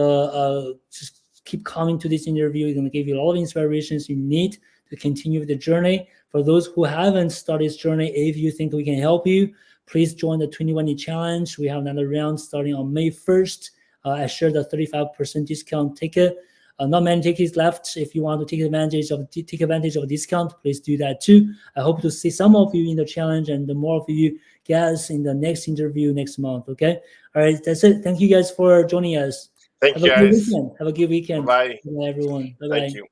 just keep coming to this interview. It's gonna give you all the inspirations you need to continue the journey. For those who haven't started this journey, if you think we can help you, please join the 21 challenge. We have another round starting on May 1st. I shared the 35% discount ticket. Not many tickets left. If you want to take advantage of a discount, please do that too. I hope to see some of you in the challenge and more of you guys in the next interview next month. Okay. All right. That's it. Thank you guys for joining us. Thank Have you a good guys. weekend. Have a good Bye weekend. bye. Bye, everyone. Bye Thank bye. you.